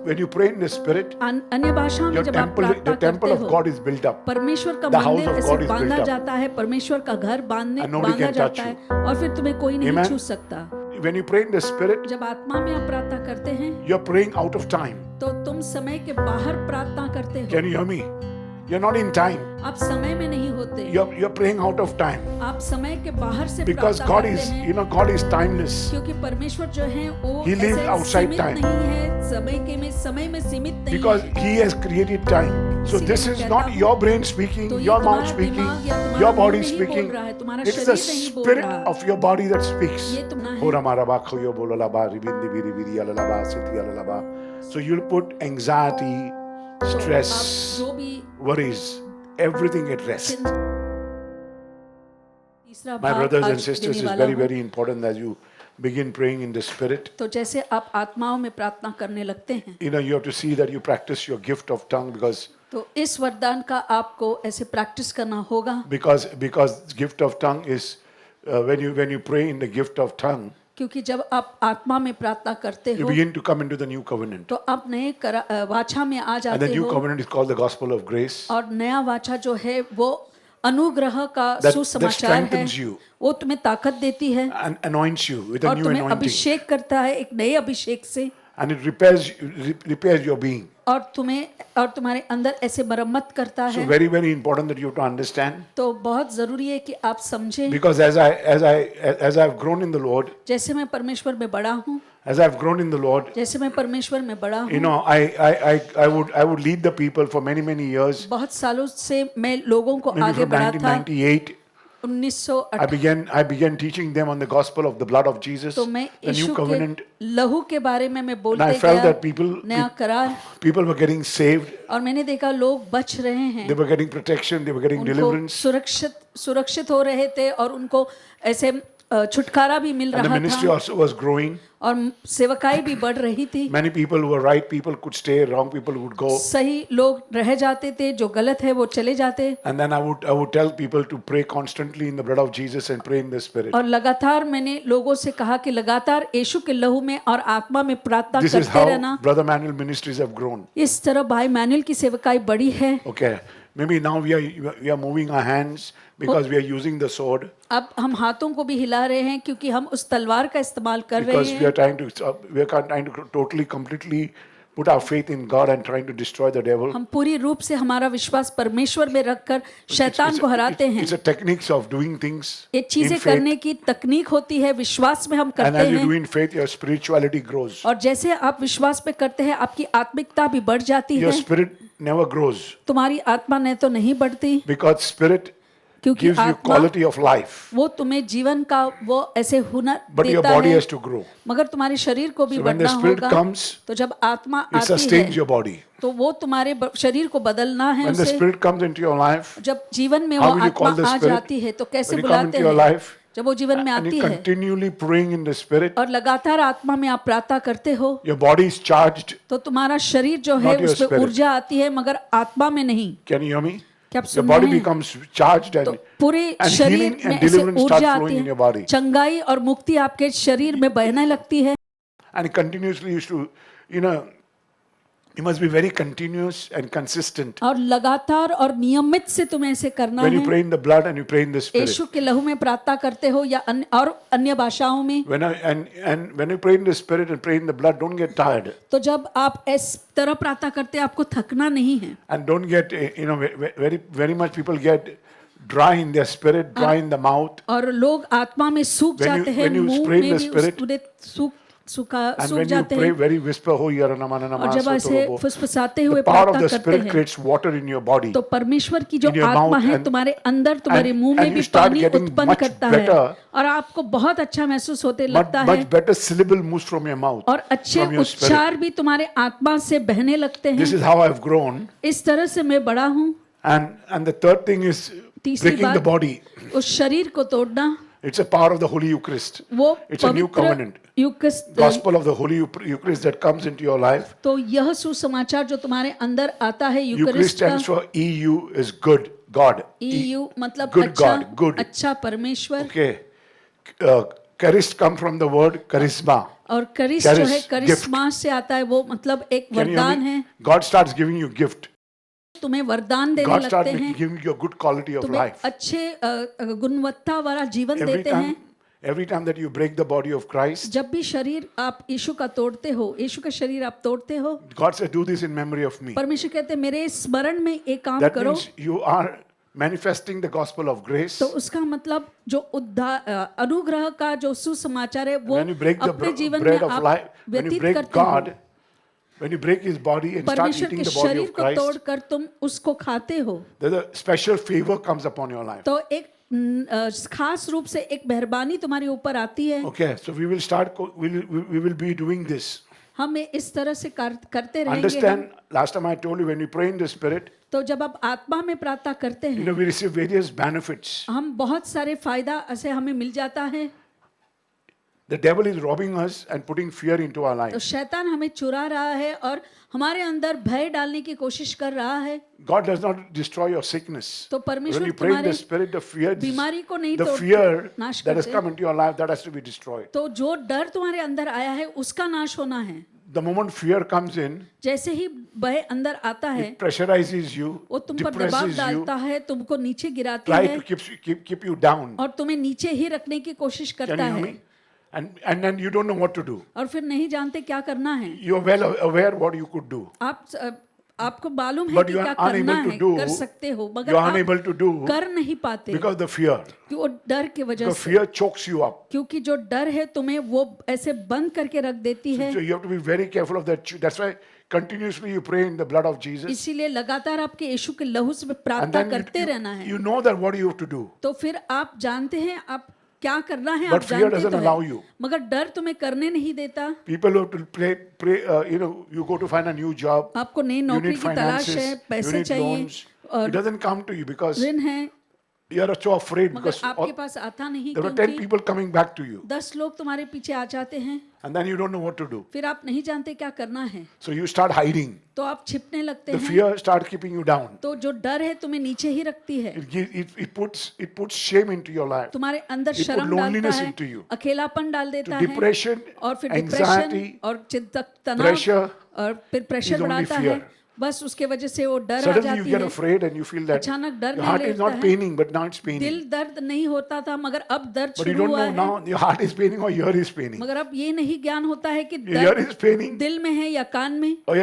when you pray in the Spirit, अन्य भाषाओं में your जब आप temple, प्रार्थना the temple करते of हो, God is built up. परमेश्वर का The house मंदिर of ऐसे God is built बांधा up. जाता है, परमेश्वर का घर And nobody बांधा can touch जाता है और फिर तुम्हें कोई नहीं Amen. छू सकता। When you pray in the Spirit, जब आत्मा में आप प्रार्थना करते हैं you're praying out of time. तो तुम समय के बाहर प्रार्थना करते हो। Can you hear me? You're not in time. आप समय में नहीं होते, You're praying out of time. आप समय के बाहर से Because प्रार्थना God करते is, हैं, God is timeless. क्योंकि परमेश्वर जो है वो He lives ऐसे outside सीमित time. नहीं है, समय में सीमित नहीं Because है। He has created time. So इसीलिए this मैं is कहता not हूँ, your brain speaking, तो ये your mouth तुम्हारा speaking, दिमाग या तुम्हारा your मुंह body नहीं बोल speaking. रहा है, तुम्हारा It's शरीर the नहीं बोल spirit रहा। of your body that speaks. ये तुम ना है। Hora mara ba khoyo bolo la ba ribindi biri biri ala la ba siti ala la ba. So you'll put anxiety, तो stress, आप जो भी worries, everything at rest. तीसरा My भाग brothers and आज sisters, देने it's वाला very, हूँ। very important as you begin praying in the Spirit. तो जैसे आप आत्माओं में प्रार्थना करने लगते हैं, You have to see that you practice your gift of tongue तो इस वरदान का आपको ऐसे प्रैक्टिस करना होगा, because gift of tongue is when you pray in the gift of tongue, क्योंकि जब आप आत्मा में प्रार्थना करते you हो begin to come into the new covenant. तो आप नए वाचा में आ And the जाते new हो, covenant is called the gospel of grace. और नया वाचा जो है वो अनुग्रह का That सुसमाचार है, strengthens you. वो तुम्हें ताकत देती है And anoints you with a और new तुम्हें anointing. अभिषेक करता है एक नए अभिषेक से, And it repairs your being. और तुम्हारे अंदर ऐसे मरम्मत करता So है। very, very important that you have to understand. तो बहुत जरूरी है कि आप समझें, Because as I've grown in the Lord, जैसे मैं परमेश्वर में बड़ा हूँ, as I've grown in the Lord, जैसे मैं परमेश्वर में बड़ा हूँ, I would lead the people for many, many years. बहुत सालों से मैं लोगों को Maybe आगे from बढ़ा था। 1998, 1908 I began teaching them on the gospel of the blood of Jesus, तो मैं the new यीशु covenant. के लहू के बारे में मैं And बोलते I felt गया, that नया करार, people were getting saved, और मैंने देखा लोग बच रहे हैं, they were getting protection, they were getting उनको deliverance, सुरक्षित हो रहे थे और उनको ऐसे छुटकारा भी मिल and the रहा ministry था also was growing. और सेवकाई भी बढ़ रही थी। Many people who were right people could stay, wrong people would go. सही लोग रह जाते थे, जो गलत है वो चले जाते। And then I would tell people to pray constantly in the blood of Jesus and pray in the Spirit. और लगातार मैंने लोगों से कहा कि लगातार यीशु के लहू में और आत्मा में प्रार्थना This is करते how रहना। Brother Manuel ministries have grown. इस तरह भाई मैनुअल की सेवकाई बड़ी है। Okay, maybe now we are moving our hands because we are using the sword. अब हम हाथों को भी हिला रहे हैं क्योंकि हम उस तलवार का इस्तेमाल कर रहे Because we are हैं। trying to totally, completely put our faith in God and trying to destroy the devil. हम पूरी रूप से हमारा विश्वास परमेश्वर में रखकर शैतान को हराते हैं। It's a techniques of doing things ये in चीजें faith. करने की तकनीक होती है, विश्वास में हम And करते as you do हैं। in faith, your spirituality grows. और जैसे आप विश्वास पे करते हैं, आपकी आत्मिकता भी बढ़ जाती Your है। spirit never grows तुम्हारी आत्मा ने तो नहीं बढ़ती, because spirit क्योंकि gives you आत्मा quality of life, वो तुम्हें जीवन का वो ऐसे हुनर but your देता body है, has to grow. मगर तुम्हारे शरीर को भी So when the बढ़ना spirit होगा। comes, तो जब आत्मा it आती sustains है your body. तो वो तुम्हारे शरीर को बदलना है When the उसे। spirit comes into your life, जब जीवन में how वो will you call आत्मा the आ spirit? जाती है तो कैसे When you come बुलाते into your हैं? life, जब वो जीवन में and आती you है continually praying in the spirit, और लगातार आत्मा में आप प्रार्थना करते हो, your body is charged. तो तुम्हारा शरीर जो है Not your उसमें spirit. ऊर्जा आती है, मगर आत्मा में नहीं। Can you hear me? क्या आप Your सुन body रहे हैं? becomes charged तो and पूरे and शरीर healing में and ऐसे deliverance ऊर्जा start आती flowing in है, your body. चंगाई और मुक्ति आपके शरीर में बहने लगती है। And continuously used to, you must be very continuous and consistent. और लगातार और नियमित से तुम्हें ऐसे करना When you है। pray in the blood and you pray in the spirit. यीशु के लहू में प्रार्थना करते हो या अन्य भाषाओं में, And when you pray in the spirit and pray in the blood, don't get tired. तो जब आप इस तरह प्रार्थना करते हैं आपको थकना नहीं है। And don't get, very much people get dry in their spirit, dry in the mouth. और लोग आत्मा में सूख When you- जाते हैं, when you मुंह pray in में the भी spirit, पूरे सूख And when you जाते pray हैं। very whisper, और जब ऐसे the फुसफुसाते हुए power of प्रार्थना the करते spirit हैं creates water in your body. तो परमेश्वर की जो in your आत्मा mouth है and- तुम्हारे अंदर, तुम्हारे मुंह में and भी you start पानी getting उत्पन्न much करता है better- और आपको बहुत अच्छा महसूस होते Much, लगता है much better syllable moves from your mouth, और अच्छे from your spirit. उच्चार भी तुम्हारे आत्मा से बहने लगते This हैं। is how I've grown. इस तरह से मैं बड़ा हूँ। And the third thing is तीसरी breaking the बात, body. उस शरीर को तोड़ना, It's a power of the Holy Eucharist. वो It's a new covenant. युक्तिस्त Gospel of the Holy Eucharist that comes into your life. तो यह सुसमाचार जो तुम्हारे अंदर आता है Eucharist यूकरिस्ट का। stands for EU is good, God. EU मतलब Good अच्छा, God, good. अच्छा परमेश्वर। Okay. charis come from the word charisma. और करिस जो है charis, करिश्मा से आता है, वो मतलब एक Can you hear वरदान me? है। God starts giving you gift. तुम्हें वरदान देने God लगते starts हैं, giving you a good quality of तुम्हें life. अच्छे गुणवत्ता वाला जीवन Every देते हैं। every time that you break the body of Christ, जब भी शरीर आप यीशु का तोड़ते हो, यीशु का शरीर आप तोड़ते हो, God said, "Do this in memory of me." परमेश्वर कहते हैं मेरे स्मरण में एक काम That करो। means you are manifesting the gospel of grace. तो उसका मतलब जो अनुग्रह का जो सुसमाचार है वो When you break the अपने जीवन bread में of आप life, when you व्यतीत break करते हो। God, when you break His body and start परमेश्वर eating के the body शरीर of को Christ, तोड़कर तुम उसको खाते हो, there's a special favor comes upon your life. तो एक खास रूप से एक मेहरबानी तुम्हारे ऊपर आती है। Okay, so we will start. We will be doing this. हम इस तरह से करते रहेंगे। Understand? Last time I told you, when we pray in the Spirit, तो जब आप आत्मा में प्रार्थना करते you हैं, know, we receive various benefits. हम बहुत सारे फायदा ऐसे हमें मिल जाता है। The devil is robbing us and putting fear into our तो life. शैतान हमें चुरा रहा है और हमारे अंदर भय डालने की कोशिश कर रहा है। God does not destroy your sickness. तो When परमेश्वर you pray in the तुम्हारे Spirit, the fear, बीमारी को नहीं the तोड़ fear नाश that has करते। come into your life, that has to be destroyed. तो जो डर तुम्हारे अंदर आया है उसका नाश होना है। The moment fear comes in, जैसे ही भय अंदर आता है, it pressurizes you, वो तुम पर दबाव depresses you, डालता है, तुमको नीचे गिराती try है to keep you down. और तुम्हें नीचे ही रखने की कोशिश Can करता you hear है। me? And then you don't know what to do. और फिर नहीं जानते क्या करना है। You are well aware what you could do. आपको मालूम है But कि you क्या are करना unable to है, do. कर सकते हो, मगर You are आप unable to do कर नहीं पाते because the fear. कि वो डर की वजह Because से, fear chokes you up. क्योंकि जो डर है तुम्हें वो ऐसे बंद करके रख देती है। So you have to be very careful of that. That's why continuously you pray in the blood of Jesus. इसीलिए लगातार आपके यीशु के लहू से And प्रार्थना then करते रहना है। you know that what you have to do. तो फिर आप जानते हैं आप क्या करना है, But आप fear जानते doesn't तो allow हैं, you. मगर डर तुम्हें करने नहीं देता। People who have to pray, you know, you go to find a new job. आपको नई You नौकरी need की तलाश है, finances, you पैसे need चाहिए loans. और It doesn't come to you because ऋण है, you are so afraid मगर because आपके पास आता नहीं, there were 10 क्योंकि people coming back to you 10 लोग तुम्हारे पीछे आ जाते हैं, and then you don't know what to do. फिर आप नहीं जानते क्या करना है, So you start hiding. तो आप छिपने लगते The हैं। fear starts keeping you down. तो जो डर है तुम्हें नीचे ही रखती है, It puts shame into your life. तुम्हारे अंदर It put शर्म डालता loneliness है, into you. अकेलापन डाल देता है, Depression, और फिर anxiety, डिप्रेशन और चिंता, तनाव pressure और फिर प्रेशर is only बढ़ाता fear. है। बस उसके वजह से वो डर आ Suddenly you जाती get है। afraid and you feel that अचानक डर your नहीं heart is लगता not है। paining, but now it's paining. दिल दर्द नहीं होता था, मगर अब दर्द But you शुरू don't हुआ know है। now your heart is paining or ear is paining. मगर अब ये नहीं ज्ञान होता है कि Your ear दर्द is paining दिल में है या कान में। or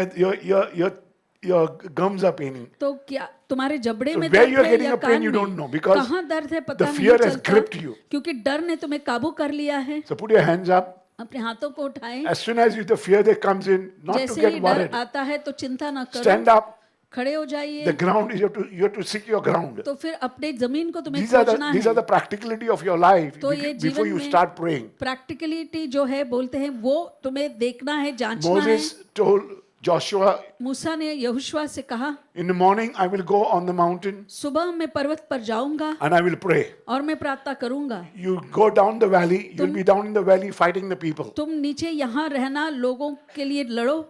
your gums are paining. तो क्या तुम्हारे जबड़े So में where दर्द you are है getting या a pain can't you don't में, know because कहाँ दर्द है पता the नहीं fear has चलता, gripped you. क्योंकि डर ने तुम्हें काबू कर लिया है। So put your hands up. अपने हाथों को उठाएं। As soon as the fear that comes in, not to जैसे ही get डर worried. आता है तो चिंता न करो, Stand up. खड़े हो जाइए। The ground is you have to seek your ground. तो फिर अपने जमीन को तुम्हें These are खोजना the है। practicality of your life तो ये before जीवन you में start praying. प्रैक्टिकलिटी जो है बोलते हैं वो तुम्हें देखना है, जांचना है। Moses told Joshua, मूसा ने यहोशुआ से कहा, in the morning I will go on the mountain सुबह मैं पर्वत पर जाऊंगा and I will pray. और मैं प्रार्थना करूंगा। You go down the valley, you'll be down in the valley fighting the people. तुम नीचे यहाँ रहना, लोगों के लिए लड़ो।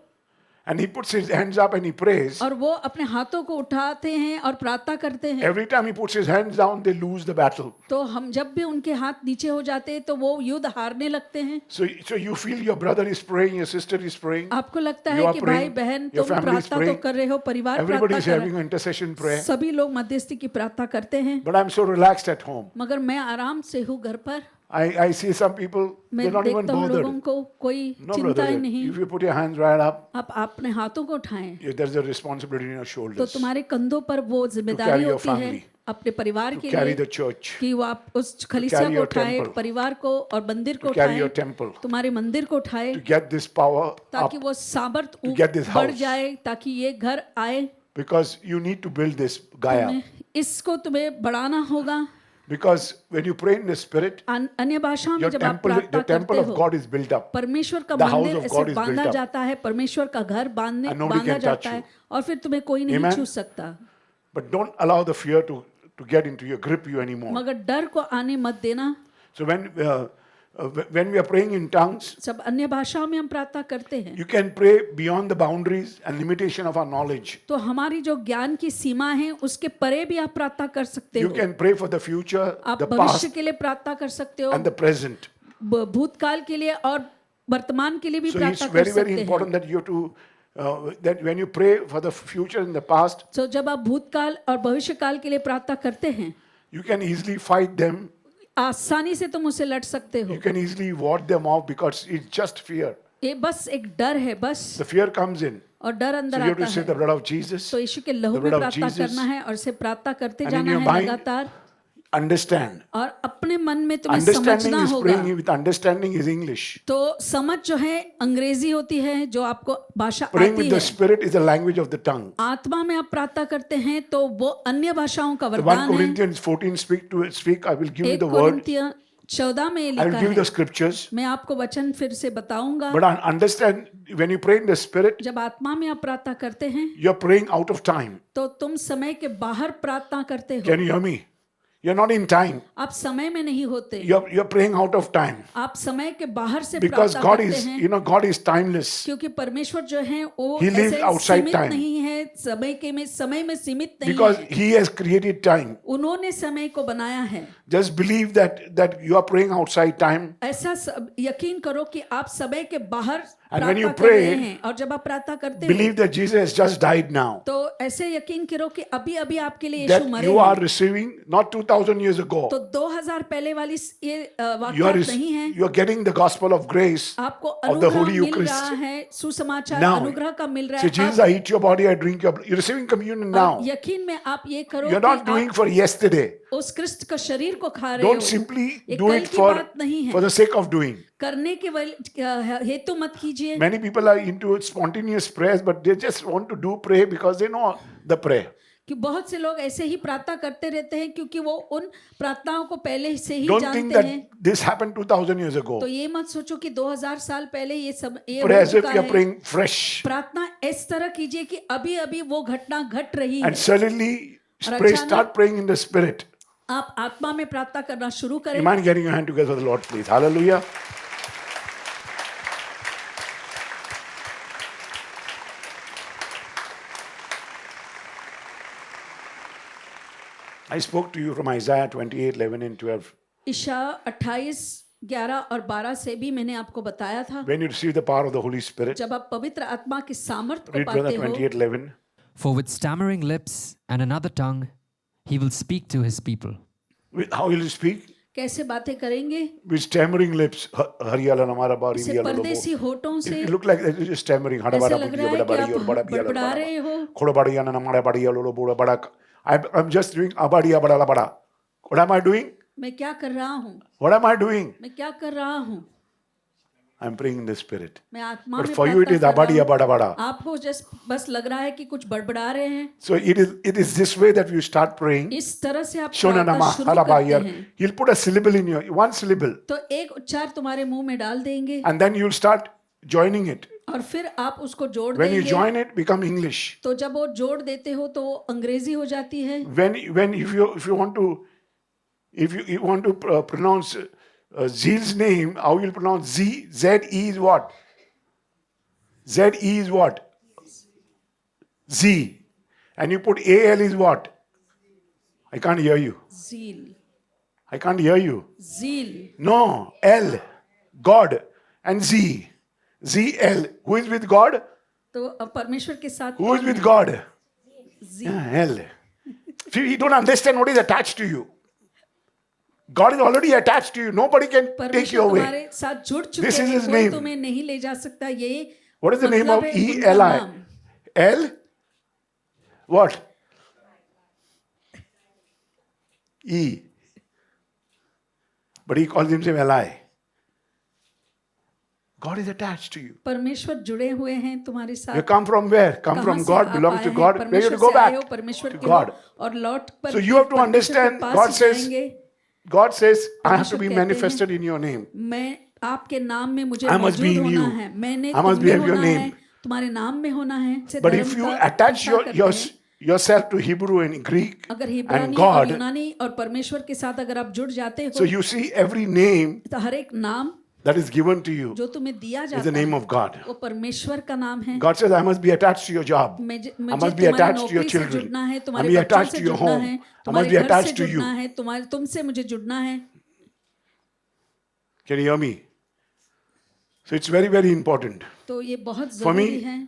And he puts his hands up and he prays. और वो अपने हाथों को उठाते हैं और प्रार्थना करते हैं। Every time he puts his hands down, they lose the battle. तो हम जब भी उनके हाथ नीचे हो जाते हैं तो वो युद्ध हारने लगते हैं। So you feel your brother is praying, your sister is praying. आपको लगता You है are कि भाई praying, बहन your तुम family is प्रार्थना तो praying. कर रहे हो, परिवार Everybody प्रार्थना is कर having रहा an intercession prayer. है, सभी लोग मध्यस्थी की प्रार्थना करते हैं। But I'm so relaxed at home. मगर मैं आराम से हूँ घर पर। I see some people, मैं they're not even देखता हूँ लोगों bothered. को कोई No, चिंता brother. ही नहीं। If you put your hands right up, आप अपने हाथों को उठाएं there's a responsibility in your तो shoulders तुम्हारे कंधों पर वो जिम्मेदारी carry your होती है family, अपने परिवार to के carry लिए the church, कि वो आप उस खलीसिया carry को your उठाए, temple, परिवार को और मंदिर को to carry your उठाए, temple, तुम्हारे मंदिर को उठाए, to get this power up, ताकि वो सामर्थ to get this बढ़ house. जाए, ताकि ये घर आए। because you need to build this Gaia. इसको तुम्हें बढ़ाना होगा। Because when you pray in the Spirit, अन्य भाषाओं में your जब आप temple, प्रार्थना the temple करते of हो, God is built up. परमेश्वर का The house मंदिर of ऐसे God is built बांधा up. जाता है, परमेश्वर का घर And nobody बांधा can touch जाता है you. और फिर तुम्हें कोई नहीं Amen. छू सकता। But don't allow the fear to get into you, grip you anymore. मगर डर को आने मत देना। So when we are praying in tongues, सब अन्य भाषाओं में हम प्रार्थना करते हैं you can pray beyond the boundaries and limitation of our knowledge. तो हमारी जो ज्ञान की सीमा है उसके परे भी आप प्रार्थना कर सकते You हो। can pray for the future, आप the भविष्य past, के लिए प्रार्थना कर सकते हो and the present. भूतकाल के लिए और वर्तमान के लिए भी So it's प्रार्थना कर very, very सकते हैं। important that you have to, that when you pray for the future and the past, तो जब आप भूतकाल और भविष्य काल के लिए प्रार्थना करते हैं, you can easily fight them. आसानी से तुम उससे लड़ सकते हो। You can easily ward them off because it's just fear. ये बस एक डर है, बस, The fear comes in. और डर So अंदर you have आता to say है। the blood of Jesus. तो यीशु के लहू The में blood of प्रार्थना Jesus. करना है और से प्रार्थना करते And in जाना your है mind, लगातार। Understand. और अपने मन में तुम्हें Understanding समझना is होगा। praying with understanding is English. तो समझ जो है अंग्रेजी होती है, जो आपको भाषा Praying आती with the है। Spirit is the language of the tongue. आत्मा में आप प्रार्थना करते हैं तो वो अन्य भाषाओं का The 1 वरदान है। Corinthians 14 speak, I will give you 1 the word. कोरिन्थियों 14 में ये I लिखा will give you the है। scriptures. मैं आपको वचन फिर से बताऊंगा। But understand, when you pray in the Spirit, जब आत्मा में आप प्रार्थना करते हैं you're praying out of time. तो तुम समय के बाहर प्रार्थना करते हो। Can you hear me? You're not in time. आप समय में नहीं होते, You're praying out of time. आप समय के बाहर से Because प्रार्थना God करते is, हैं। God is timeless. क्योंकि परमेश्वर जो है वो He lives ऐसे outside सीमित time. नहीं है, समय में सीमित नहीं Because है। He has created time. उन्होंने समय को बनाया है। Just believe that you are praying outside time. ऐसा यकीन करो कि आप समय के बाहर And when you प्रार्थना कर रहे pray, हैं, और जब आप प्रार्थना करते Believe हो that Jesus has just died now. तो ऐसे यकीन करो कि अभी अभी आपके लिए That यीशु मरे you are हैं। receiving not 2000 years ago. तो 2000 पहले वाली ये You are, वाक्यात नहीं है। you are getting the gospel of grace. आपको of the अनुग्रह Holy मिल Eucharist. रहा है, सुसमाचार Now. अनुग्रह का मिल रहा So है। Jesus, I eat your body, I drink your blood. You're receiving communion now. अब यकीन में आप ये करो You're कि not doing आप for yesterday. उस क्रिस्त का शरीर को खा रहे Don't हो। simply ये do कल it की बात नहीं है। for the sake of doing. करने के हेतु मत कीजिए। Many people are into spontaneous prayers, but they just want to do pray because they know the prayer. कि बहुत से लोग ऐसे ही प्रार्थना करते रहते हैं क्योंकि वो उन प्रार्थनाओं को पहले से ही Don't think जानते that हैं। this happened 2000 years ago. तो ये मत सोचो कि 2000 साल पहले ये Pray हो as if चुका you're है। praying fresh. प्रार्थना इस तरह कीजिए कि अभी अभी वो घटना घट रही है। And suddenly और pray, अचानक- start praying in the Spirit. आप आत्मा में प्रार्थना करना शुरू You करें। mind getting your hand together for the Lord, please? Hallelujah. I spoke to you from Isaiah 28, 11 and 12. Isha 28, 11 और 12 से भी मैंने आपको बताया था। When you receive the power of the Holy Spirit, जब आप पवित्र आत्मा की सामर्थ्य को read brother पाते हो, 28, 11. For with stammering lips and another tongue, he will speak to his people. How will you speak? कैसे बातें करेंगे? With stammering lips. Hariyala namara bari इसे biyala परदेसी lobo. होठों से It look like that you're stammering. Hada ऐसे bara लग budiyo रहा है bada कि bari आप or bada biyala बड़बड़ा रहे हो। Khoda badi yana namara badi yalo lo boda bada. I'm just doing abadiya bada la bada. What am I doing? मैं क्या कर रहा हूँ? What am I doing? मैं क्या कर रहा हूँ? I'm praying in the Spirit. मैं आत्मा But में for you it प्रार्थना is कर रहा abadiya हूँ। bada bada. आपको बस लग रहा है कि कुछ बड़बड़ा रहे हैं। So it is this way that you start praying. इस तरह से आप Shona प्रार्थना nama शुरू करते halabayar. हैं He'll put a syllable in your one syllable, तो एक उच्चार तुम्हारे मुंह में डाल देंगे and then you'll start joining it. और फिर आप उसको जोड़ When you देंगे। join it, become English. तो जब वो जोड़ देते हो तो वो अंग्रेजी हो जाती है। When if you want to pronounce Zeal's name, how you'll pronounce Z E is what? Z E is what? Z. And you put A L is what? I can't hear you. Zeal, I can't hear you. Zeal, No, L, God, and Z. Z L. Who is with God? तो परमेश्वर के साथ Who is कौन with है? God? Zeal. Yeah, L. See, you don't understand what is attached to you. God is already attached to you. Nobody can take you परमेश्वर away. तुम्हारे साथ जुड़ चुके This is हैं, his कोई name. तुम्हें नहीं ले जा सकता। ये What is the name of मतलब है उनका E-L-I? नाम। L? What? E. But he calls himself L-I. God is attached to you. परमेश्वर जुड़े हुए हैं तुम्हारे You साथ। come from where? Come कहाँ from से God, आप belongs आए to हैं? God. Where you परमेश्वर have to go से आए हो, back परमेश्वर to के हो, God. और लौट पर So you have to परमेश्वर के understand, पास God ही says, जाएंगे। God says, I have to परमेश्वर be कहते हैं, manifested in your name. मैं आपके नाम में मुझे I must be मौजूद in होना you. है, मैंने I must तुम be में have your होना है, name. तुम्हारे नाम में होना है। से But धर्म if you का attach इच्छा करते हैं। yourself to Hebrew and Greek अगर and हिब्रानी और God, यूनानी और परमेश्वर के साथ अगर आप जुड़ जाते हो so you see every name तो हर एक नाम that is given to you जो तुम्हें दिया is जाता the name है of God. वो परमेश्वर का नाम है। God says, I must be attached to your job. I मुझे must be तुम्हारी attached to your नौकरी से children. जुड़ना है, I तुम्हारे must be बच्चों attached से to your जुड़ना home. है, I must तुम्हारे be घर से attached to जुड़ना you. है, तुमसे मुझे जुड़ना है। Can you hear me? So it's very, very important. तो ये बहुत For me, जरूरी है.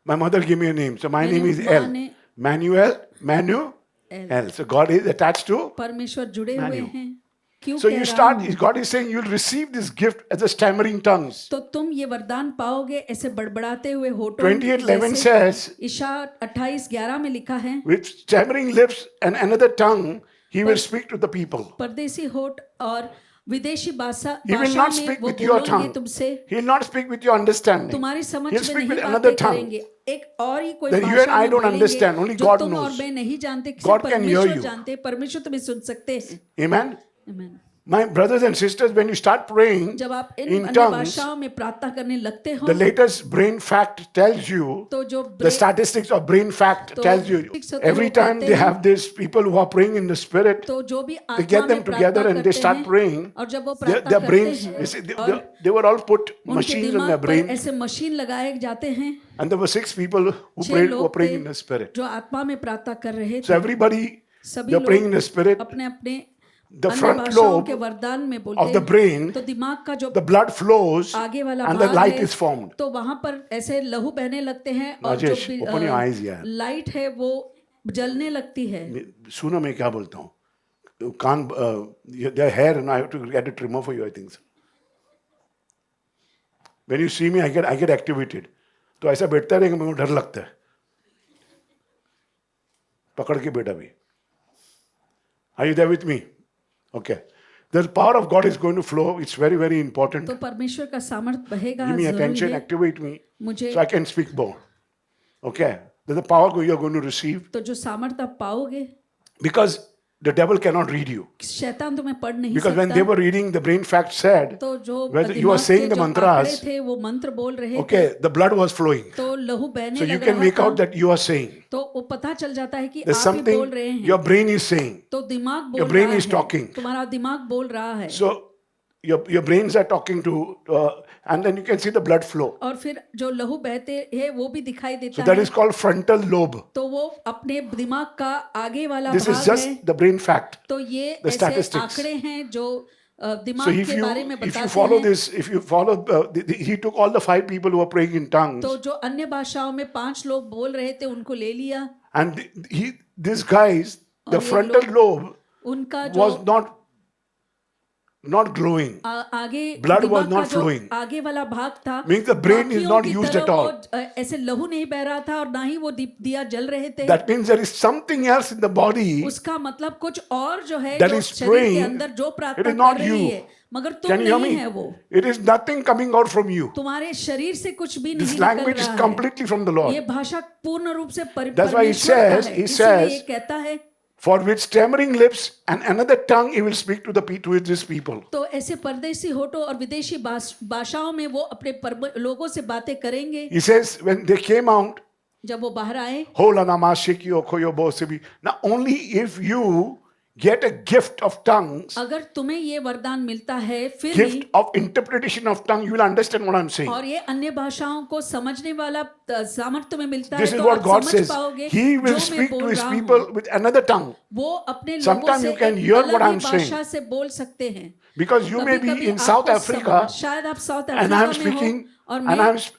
My mother gave me a name. So my मेरी name is माँ El. ने Manuel. So God is attached to. परमेश्वर जुड़े हुए Manuel. हैं. क्यों So कह you रहा start, हूँ? God is saying you'll receive this gift as a stammering tongues. तो तुम ये वरदान पाओगे ऐसे बड़बड़ाते हुए होठों 28:11 जैसे. says, ईशा 28:11 में लिखा है, with stammering lips and another tongue, he will speak to the people. परदेसी होठ और विदेशी भाषा He will भाषा not में speak वो with your बोलेंगे tongue. तुमसे. He will not speak with your understanding. तुम्हारी समझ He'll में speak नहीं with another बातें tongue. करेंगे. एक और ही कोई That you and भाषा I में don't बोलेंगे understand. Only जो God तुम और knows. मैं नहीं जानते. God can hear परमेश्वर you. जानते हैं. परमेश्वर तुम्हें सुन सकते हैं. Amen. Amen. My brothers and sisters, when you start praying जब आप इन in अन्य tongues, भाषाओं में प्रार्थना करने लगते हो the latest brain fact tells you, तो जो the statistics of brain fact तो tells you, statistics every लोग time कहते they हैं, have these people who are praying in the spirit, तो जो भी they आत्मा get में them together प्रार्थना and they करते start हैं praying. और जब वो Their प्रार्थना brains, करते you see, हैं और they were all put उनके machines in their दिमाग पर brain, ऐसे मशीन लगाए जाते हैं. and there were 6 people who छह prayed, who were लोग praying थे in the spirit. जो आत्मा में प्रार्थना कर रहे So थे. everybody, सभी they're praying in the लोग spirit. अपने अपने The अन्य front भाषाओं के lobe वरदान में of बोलते the हैं. brain, तो दिमाग का जो the blood flows, आगे वाला and the भाग light है, is formed. तो वहां पर ऐसे लहू बहने लगते हैं और जो राजेश, open your eyes यार. लाइट है वो जलने लगती है. सुनो मैं क्या बोलता हूँ. कान, their hair, and I have to get a trimmer for you, I think. So. When you see me, I get activated. तो ऐसा बैठता रहेगा मेरे को डर लगता है. पकड़ के बैठा भी. Are you there with me? Okay. The power of God is going to flow. It's very, very important. तो परमेश्वर का सामर्थ बहेगा. Give me जरूरी attention, है. activate me, मुझे so I can speak more. Okay. There's a power you're going to receive तो जो सामर्थ आप पाओगे, because the devil cannot read you. शैतान तुम्हें पढ़ नहीं Because when they सकता. were reading, the brain fact said, तो जो whether you are दिमाग saying के the जो mantras, आंकड़े थे वो मंत्र बोल रहे थे. okay, the blood was flowing. तो लहू बहने So you लग can रहा make था. out that you are saying. तो वो पता चल जाता है कि There's आप ही बोल something रहे हैं. your brain is saying. तो दिमाग बोल Your brain रहा is है. talking. तुम्हारा दिमाग बोल रहा है. So your brains are talking to, and then you can see the blood flow. और फिर जो लहू बहते हैं वो भी दिखाई So देता that है. is called frontal lobe. तो वो अपने दिमाग का आगे वाला This is भाग just है. the brain fact. तो ये the ऐसे statistics. आंकड़े हैं जो So दिमाग if के बारे में you बताते follow हैं. this, if you follow, he took all the 5 people who were praying in tongues, तो जो अन्य भाषाओं में 5 लोग बोल रहे थे उनको ले लिया. and these guys, the और ये frontal lobe उनका जो was not glowing. आगे Blood was दिमाग not का जो flowing. आगे वाला भाग था, Means the brain is बाकियों not की used तरह at all. वो, ऐसे लहू नहीं बह रहा था और ना ही वो दिया जल रहे थे. That means there is something else in the body. उसका मतलब कुछ और जो है That जो is शरीर के praying, अंदर जो it प्रार्थना is not कर रही you. है मगर तुम Can you hear नहीं me? है वो. It is nothing coming out from you. तुम्हारे शरीर से कुछ भी This नहीं निकल language is रहा है. completely from the Lord. ये भाषा पूर्ण रूप से That's why he परमेश्वर का says- है. he इसीलिए says- ये कहता है. For with stammering lips and another tongue, he will speak to his people. तो ऐसे परदेसी होठों और विदेशी भाषाओं में वो अपने लोगों से बातें करेंगे. He says when they came out, जब वो बाहर आए, "Hola namashiki okoyo bosebi." Now only if you get a gift of tongues, अगर तुम्हें ये वरदान मिलता है फिर gift भी of interpretation of tongue, you will understand what I'm saying. और ये अन्य भाषाओं को समझने वाला सामर्थ्य तुम्हें मिलता This है is तो what आप God समझ says. पाओगे He will जो मैं speak बोल to his रहा people हूँ. with another tongue. वो अपने लोगों Sometimes से you can एक hear what अलग ही I'm saying. भाषा से बोल सकते हैं. Because you may be कभी-कभी in South आपको Africa शायद आप साउथ and I'm अफ्रीका में हो speaking और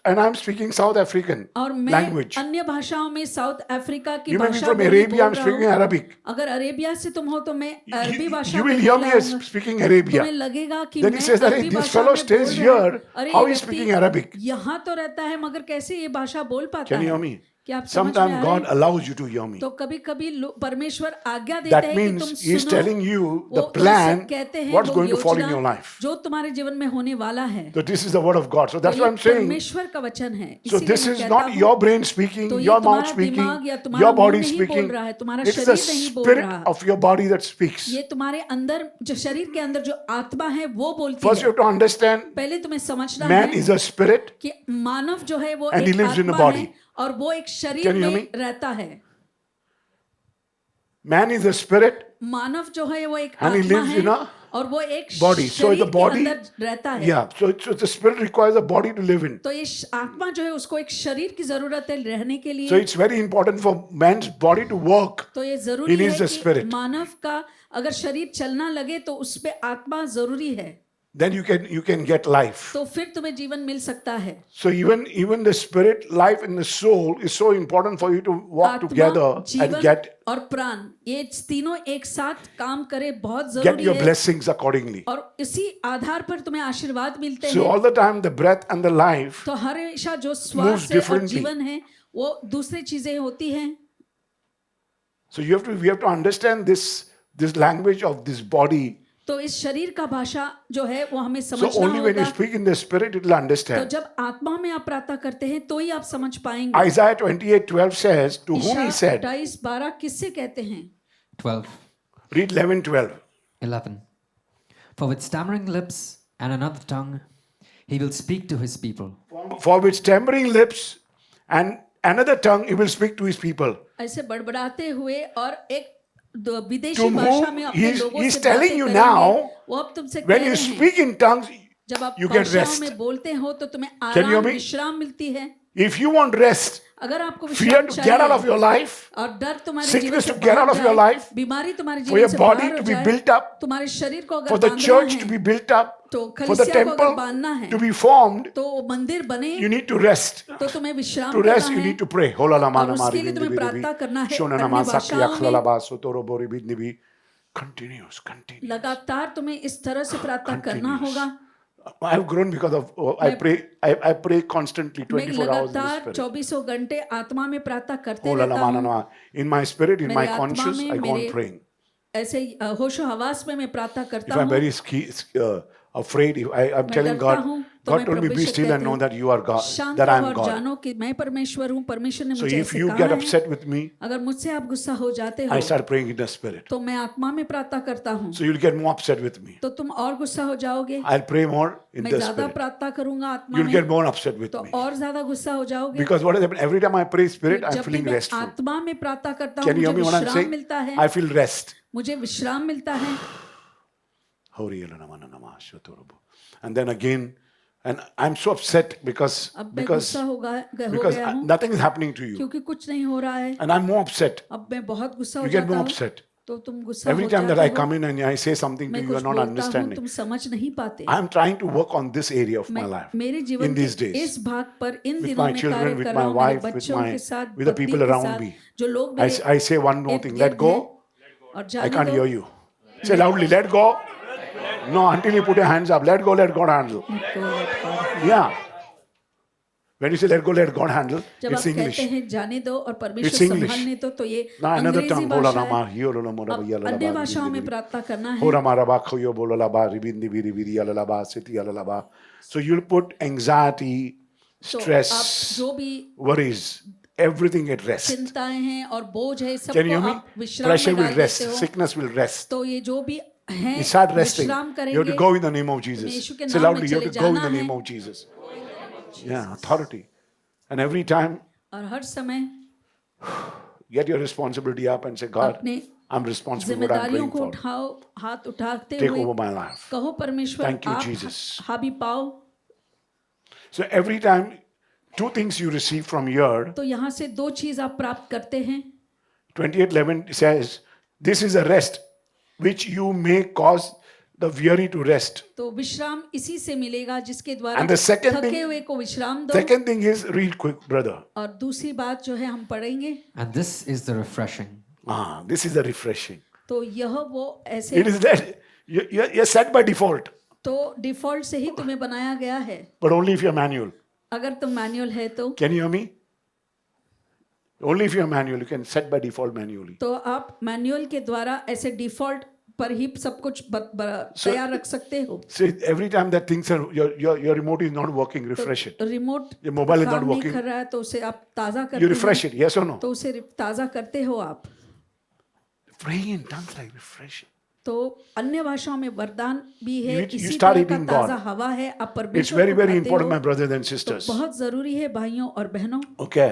and I'm speaking South African और मैं language. अन्य भाषाओं में साउथ अफ्रीका की You may be भाषा from बोल Arabia, I'm रहा speaking हूँ. Arabic. अगर अरेबिया से तुम हो तो मैं अरबी भाषा You will में hear बोल me रहा as हूँ. speaking Arabia. तुम्हें लगेगा कि Then मैं he says that अरबी this भाषा fellow में stays बोल रहा हूँ. here, अरे how ये is व्यक्ति speaking Arabic? यहाँ तो रहता है मगर कैसे ये भाषा बोल पाता Can you है? hear me? क्या आप समझ में Sometimes आ God रहे हैं? allows you to hear me. तो कभी कभी परमेश्वर आज्ञा देता That है कि तुम means He is सुनो. telling you the वो तुमसे plan, कहते हैं what's वो going to fall in योजना your life. जो तुम्हारे जीवन में होने वाला है. So this is the word of God. So that's तो what ये I'm saying. परमेश्वर का वचन है. So इसीलिए this मैं is कहता not हूँ, your brain speaking, तो ये your mouth तुम्हारा speaking, दिमाग या तुम्हारा your मुंह body नहीं speaking. बोल रहा है, तुम्हारा It's the शरीर नहीं बोल spirit रहा. of your body that speaks. ये तुम्हारे अंदर जो शरीर के अंदर जो आत्मा है वो बोलती First you है. have to understand पहले तुम्हें समझना man है is a spirit. कि मानव जो है वो And he एक lives in a आत्मा body. है और वो एक शरीर Can you hear में me? रहता है. Man is a spirit मानव जो है वो एक And he आत्मा lives है in a और वो एक body. So शरीर the के body- अंदर रहता है. Yeah, so the spirit requires a body to live in. तो ये आत्मा जो है उसको एक शरीर की जरूरत है रहने के लिए. So it's very important for man's body to work. तो ये He जरूरी needs है the कि spirit. मानव का अगर शरीर चलना लगे तो उस पे आत्मा जरूरी है. then you can get life. तो फिर तुम्हें जीवन मिल सकता है. So even the spirit life and the soul is so important for you to walk आत्मा, together and जीवन get और प्राण, ये तीनों एक साथ काम करे, बहुत get जरूरी your है. blessings accordingly. और इसी आधार पर तुम्हें आशीर्वाद मिलते So हैं. all the time the breath and the life तो हमेशा जो moves श्वास है और differently. जीवन है वो दूसरी चीजें होती हैं. So we have to understand this language of this body. तो इस शरीर का भाषा जो है वो हमें So समझना only when you होगा. speak in the spirit it will तो understand. जब आत्मा में आप प्रार्थना करते हैं तो ही आप समझ पाएंगे. Isaiah 28:12 says, to whom he said, 28:12 किससे कहते हैं? 12, read 11:12. 11. For with stammering lips and another tongue, he will speak to his people. For with stammering lips and another tongue he will speak to his people. ऐसे बड़बड़ाते हुए और एक विदेशी To भाषा whom में अपने he's लोगों से telling बातें you करेंगे. now, वो अब तुमसे when कह you रहे हैं, speak in tongues, जब आप you get भाषाओं rest. में बोलते हो तो तुम्हें Can you hear आराम me? विश्राम मिलती है. If you want rest, अगर आपको fear विश्राम to get out of your चाहिए life, और डर तुम्हारे sickness जीवन से to get out बाहर of your जाए, life, बीमारी तुम्हारे for your जीवन से body बाहर to हो be जाए, built up, तुम्हारे शरीर को for अगर the बांधना church to है be built up, तो for the कलीसिया को अगर temple बांधना है to be formed, तो मंदिर बने you need to rest. तो तुम्हें विश्राम To करना rest, you है. need to pray. Hola la mana और mari उसके लिए bindi तुम्हें bidi प्रार्थना करना है Shona अन्य nama sakya भाषाओं khlala में. ba sotoro bori bindi bi. Continuous. लगातार तुम्हें इस तरह से प्रार्थना करना होगा. I have grown because of I pray constantly मैं 24 hours in the लगातार spirit. 24 घंटे आत्मा में प्रार्थना करते Hola la रहता mana हूँ. na. In my spirit, in मेरे my आत्मा conscious, में, I go on मेरे praying. ऐसे ही, होशो हवास में मैं प्रार्थना If करता I'm हूँ. very afraid, if I'm मैं telling डरता God, हूँ तो God मैं told me, प्रभु be से still and कहती know हूँ, that you are God, शांत that रहो I'm और God. जानो कि मैं परमेश्वर हूँ. परमेश्वर ने So मुझे if ऐसे you कहा get है. upset with me, अगर मुझसे आप गुस्सा हो जाते हो I start praying in the spirit. तो मैं आत्मा में प्रार्थना करता हूँ. So you'll get more upset with me. तो तुम और गुस्सा हो जाओगे. I'll pray more in मैं the ज्यादा spirit. प्रार्थना करूंगा आत्मा You'll get में more upset with तो me. और ज्यादा गुस्सा हो जाओगे. Because what has happened, every time I pray spirit, I'm जब भी feeling मैं restful. आत्मा में प्रार्थना करता हूँ Can you hear मुझे me what I'm विश्राम saying? मिलता है. I feel rest. मुझे विश्राम मिलता है. And then again, and I'm so upset because अब मैं गुस्सा हो गया हूँ nothing is happening to you. क्योंकि कुछ नहीं हो रहा है. And I'm more upset. अब मैं बहुत गुस्सा हो You get जाता more हूँ. upset. तो तुम गुस्सा Every हो time that जाते I हो. come in and I say something to मैं you, you are कुछ not बोलता हूँ understanding. तुम समझ नहीं पाते. I'm trying to work on this area of my मैं life मेरे in जीवन these के days. इस भाग पर इन With दिनों my में children, कार्य with कर my रहा हूँ. wife, मेरे with बच्चों my, के साथ, with the पति people के around साथ, me. जो लोग I, मेरे I say one more thing, let इर्द-गिर्द go. हैं. और I जाने can't दो. hear you. Say loudly, let go. No, until you put your hands up, let go, let God handle. Yeah. When you say let go, let God handle, जब it's आप कहते English. हैं जाने दो और It's परमेश्वर English. संभालने दो तो ये Now another अंग्रेजी tongue, bola भाषा nama, है. hiyo lo mora अब baya la अन्य ba, भाषाओं में ribindi प्रार्थना करना है. hora mara ba khoyo bola la ba, ribindi biri biri ala la ba, siti ala la ba. So you'll put anxiety, तो आप stress, जो भी worries, everything at rest. चिंताएं हैं और बोझ है Can you सबको hear me? आप विश्राम Pressure में will डाल rest, देते हो. sickness will rest. तो ये जो भी हैं You start resting. विश्राम You have to करेंगे. go in the name of तुम्हें Jesus. यीशु के Say नाम में loudly, you have चले to go in जाना the name है. of Jesus. Yeah, authority. And every time, और हर समय get your responsibility up and say, God, अपने I'm responsible for what I'm जिम्मेदारियों praying को for. उठाओ, हाथ उठाते Take हुए over my life. कहो परमेश्वर Thank you, आप Jesus. हावी पाओ. So every time, two things you receive from here, तो यहाँ से दो चीज आप प्राप्त करते हैं. 28:11 says, this is a rest which you may cause the weary to rest. तो विश्राम इसी से मिलेगा जिसके द्वारा And the second थके thing- हुए को विश्राम दो. Second thing is, read quick, brother. और दूसरी बात जो है हम पढ़ेंगे. And this is the refreshing. This is the refreshing. तो यह वो ऐसे It is that you're set by default, तो डिफॉल्ट से ही तुम्हें बनाया गया है. but only if you're manual. अगर तुम मैनुअल है तो Can you hear me? Only if you're manual, you can set by default manually. तो आप मैनुअल के द्वारा ऐसे डिफॉल्ट पर ही सब कुछ तैयार रख सकते हो. So every time that things are your remote is not working, refresh it. Remote Your mobile is not काम नहीं working. कर रहा है तो उसे आप ताज़ा करते You हो. refresh it, yes or no? तो उसे ताज़ा करते हो आप. Praying in tongues like refreshing. तो अन्य भाषाओं में वरदान भी है. You इसी start तरह का eating God. ताज़ा हवा है. आप It's परमेश्वर very, को very खाते important, हो. my brothers and तो sisters. बहुत जरूरी है भाइयों और बहनों. Okay.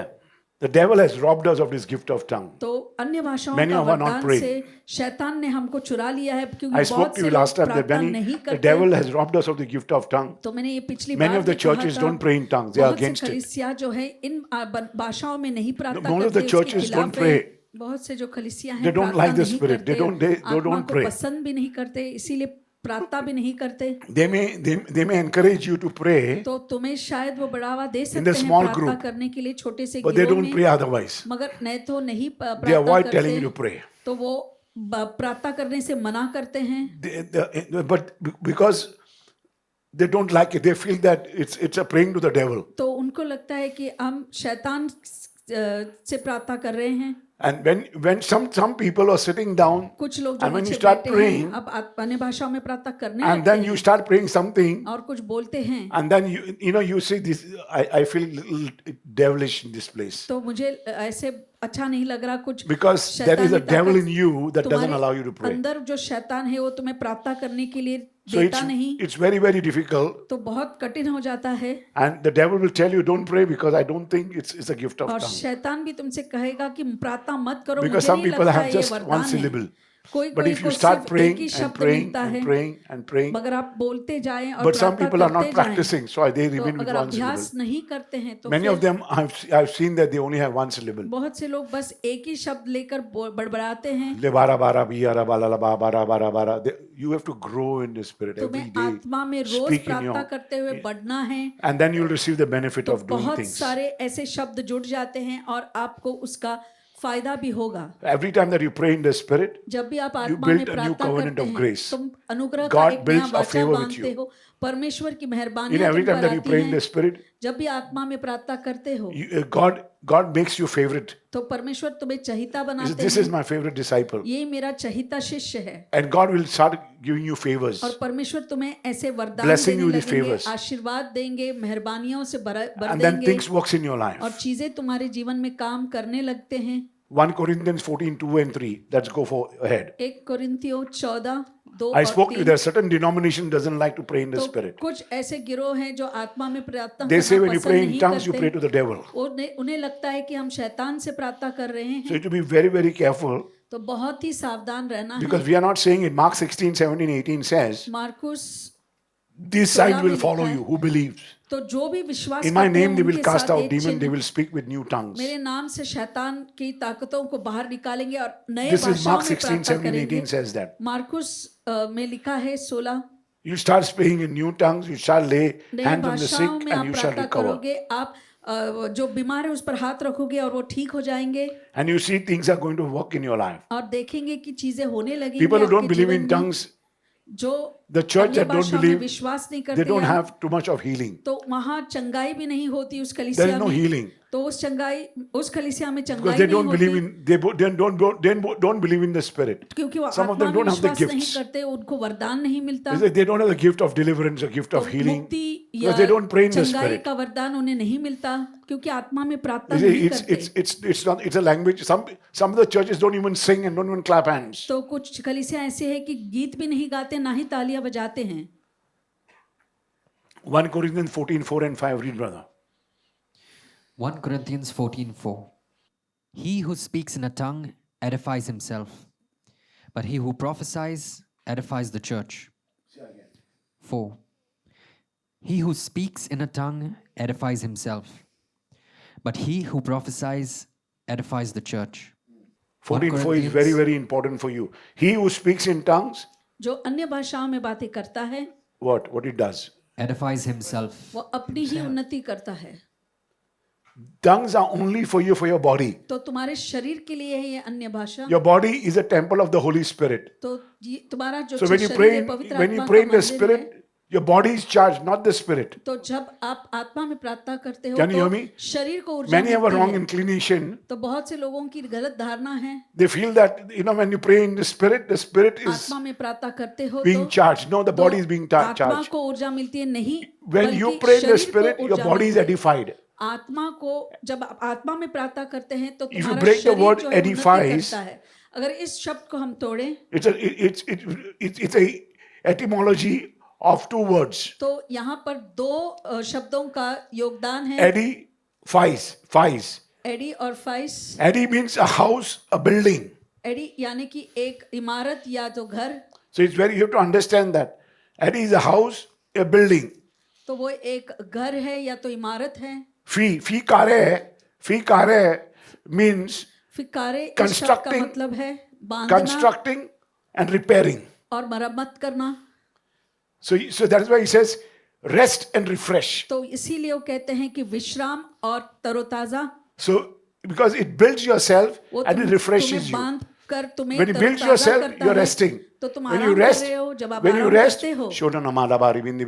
The devil has robbed us of this gift of tongue. तो अन्य भाषाओं Many का of us are not वरदान praying. से शैतान ने हमको चुरा लिया है क्योंकि I spoke बहुत to से you लोग last time that प्रार्थना नहीं the करते. devil has robbed us of the gift of tongue. तो मैंने ये पिछली Many बार of the भी कहा churches था, don't pray in tongues. They are बहुत से against it. कलीसिया जो है इन भाषाओं में नहीं प्रार्थना Most of the करते, उसके churches don't खिलाफ है. pray. बहुत से जो कलीसिया हैं They don't प्रार्थना like the नहीं spirit. They करते, don't आत्मा don't को pray. पसंद भी नहीं करते, इसीलिए प्रार्थना भी नहीं करते, they may encourage you to pray, तो तुम्हें शायद वो बढ़ावा दे In सकते the हैं small प्रार्थना group. करने के लिए छोटे से but they गिरोह don't में, pray otherwise. मगर नहीं तो नहीं They प्रार्थना avoid telling you to करते, pray. तो वो प्रार्थना करने से मना करते हैं। But because they don't like it, they feel that it's a praying to the devil. तो उनको लगता है कि हम शैतान से प्रार्थना कर रहे हैं। And when some people are sitting down, कुछ लोग जो and when you नीचे start बैठे praying, हैं, अब अन्य भाषाओं में प्रार्थना करने and लगते then हैं you start praying something, और कुछ बोलते हैं, and then you say this, I feel little devilish in this place. तो मुझे ऐसे अच्छा नहीं लग रहा, कुछ Because there is a शैतानी devil ताकत in you that doesn't तुम्हारे allow you to pray. अंदर जो शैतान है वो तुम्हें प्रार्थना करने के लिए So देता नहीं, it's very, very difficult. तो बहुत कठिन हो जाता है। And the devil will tell you, don't pray because I don't think it's a gift of और tongue. शैतान भी तुमसे कहेगा कि प्रार्थना मत करो, Because मुझे some नहीं people लगता have है ये just one वरदान है। syllable. कोई But कोई if को you start सिर्फ एक praying ही and शब्द praying मिलता and है, praying and praying, मगर आप बोलते जाएं और but some प्रार्थना people are not करते जाएं, practicing, so they तो remain with अगर one अभ्यास syllable. नहीं करते हैं तो Many फिर of them I've seen that they only have one syllable. बहुत से लोग बस एक ही शब्द लेकर बड़बड़ाते हैं। Le bara bara biyara bala la ba bara bara bara. You have to grow in the spirit every तुम्हें day. आत्मा में रोज Speak in प्रार्थना your, करते हुए बढ़ना है, and then you'll receive the benefit तो of doing बहुत things. सारे ऐसे शब्द जुड़ जाते हैं और आपको उसका फायदा भी होगा। Every time that you pray in the spirit, जब भी आप you आत्मा में build a new प्रार्थना covenant करते of हैं, grace. तुम अनुग्रह का God एक नया builds a वाचा favor with बांधते you. हो, परमेश्वर की In मेहरबानियां every तुम time पर that you आती pray in हैं। the spirit, जब भी आत्मा में प्रार्थना करते हो, God makes you favorite. तो परमेश्वर तुम्हें चहिता He says, बनाते this is हैं। my favorite disciple. ये मेरा चहिता शिष्य है, And God will start giving you favors. और परमेश्वर तुम्हें ऐसे वरदान Blessing देने you with लगेंगे, favors. आशीर्वाद देंगे, मेहरबानियों से भर And then देंगे, things works in your life. और चीजें तुम्हारे जीवन में काम करने लगते हैं। 1 Corinthians 14:2-3. Let's go for ahead. 1 कोरिन्थियों 14:2 I और spoke to you 3। there are certain denomination doesn't like to pray in the तो spirit. कुछ ऐसे गिरोह हैं जो आत्मा में प्रार्थना They say करना when you पसंद pray in नहीं tongues, you pray करते। to the devil. उन्हें लगता है कि हम शैतान से प्रार्थना कर रहे So हैं, you have to be very, very careful तो बहुत ही सावधान रहना है। because we are not saying it. Mark 16:17-18 says, Marcus these signs में will लिखा follow है, you who believes. तो जो भी विश्वास In my करते हैं name they will उनके cast साथ out ये demons, चिन्ह, they will speak with new tongues. मेरे नाम से शैतान की ताकतों को बाहर निकालेंगे और नए This is भाषाओं Mark में प्रार्थना 16:17-18 करेंगे। says that. मार्कुस में लिखा है 16, You start speaking in new tongues, you shall lay नई hands on the sick भाषाओं में and आप you shall प्रार्थना recover. करोगे, आप जो बीमार है उस पर हाथ रखोगे और वो ठीक हो जाएंगे, And you see things are going to work in your life. और देखेंगे कि चीजें होने लगेंगी। People who don't आपके believe जीवन in में, tongues, जो the church अन्य that don't भाषाओं में believe, विश्वास नहीं they करते don't हैं, have too much of healing. तो वहाँ चंगाई भी नहीं होती उस There is कलीसिया no में, healing तो उस कलीसिया में because चंगाई they नहीं don't believe होती, in they don't believe in the spirit. क्योंकि वो Some of आत्मा them में don't have the विश्वास नहीं gifts. करते, उनको वरदान नहीं मिलता, They don't have the gift of deliverance, a gift तो of healing. मुक्ति या because they don't pray in the चंगाई spirit. का वरदान उन्हें नहीं मिलता, क्योंकि आत्मा में प्रार्थना You see, नहीं it's करते। it's not it's a language. Some of the churches don't even sing and don't even clap hands. तो कुछ कलीसिया ऐसे है कि गीत भी नहीं गाते, ना ही तालियां बजाते हैं। 1 Corinthians 14:4-5. Read, brother. 1 Corinthians 14:4. He who speaks in a tongue edifies himself, but he who prophesies edifies the church. 4. He who speaks in a tongue edifies himself, but he who prophesies edifies the church. 14:4 is very, very important for you. He who speaks in tongues, जो अन्य भाषाओं में बातें करता है, what it does? Edifies himself. वो अपनी ही उन्नति करता है। Tongues are only for you, for your body. तो तुम्हारे शरीर के लिए है ये अन्य भाषा, Your body is a temple of the Holy Spirit. तो तुम्हारा जो So when you शरीर pray है in, पवित्र when you आत्मा pray का in the मंदिर Spirit, है। your body is charged, not the Spirit. तो जब आप आत्मा में प्रार्थना करते हो Can you hear तो me? शरीर को ऊर्जा Many have a मिलती wrong है। inclination. तो बहुत से लोगों की गलत धारणा है, They feel that when you pray in the Spirit is आत्मा में प्रार्थना करते हो being तो charged. No, the body is being आत्मा charged. को ऊर्जा मिलती है, नहीं, When you बल्कि pray in the शरीर को Spirit, your ऊर्जा body is मिलती है। edified. आत्मा को जब आप आत्मा में प्रार्थना करते हैं तो If you तुम्हारा break the शरीर word जो है उन्नति edifies, करता है। अगर इस शब्द को हम तोड़ें It's a etymology of two words. तो यहाँ पर दो शब्दों का योगदान है, Edifies. एडी और fies. Edi means a house, a building. Edi यानी कि एक इमारत या तो घर, So it's you have to understand that. Edi is a house, a building. तो वो एक घर है या तो इमारत है। Fi kare means फिकारे इस शब्द का Constructing- मतलब है बांधना constructing and repairing. और मरम्मत करना। So that is why he says, rest and refresh. तो इसीलिए वो कहते हैं कि विश्राम और तरोताजा, So because it builds yourself वो and it refreshes तुम्हें you. बांध कर तुम्हें When you build तरोताजा yourself, करता you're है। resting. तो तुम When आराम you कर rest, रहे हो, जब आप when you आराम rest, करते हो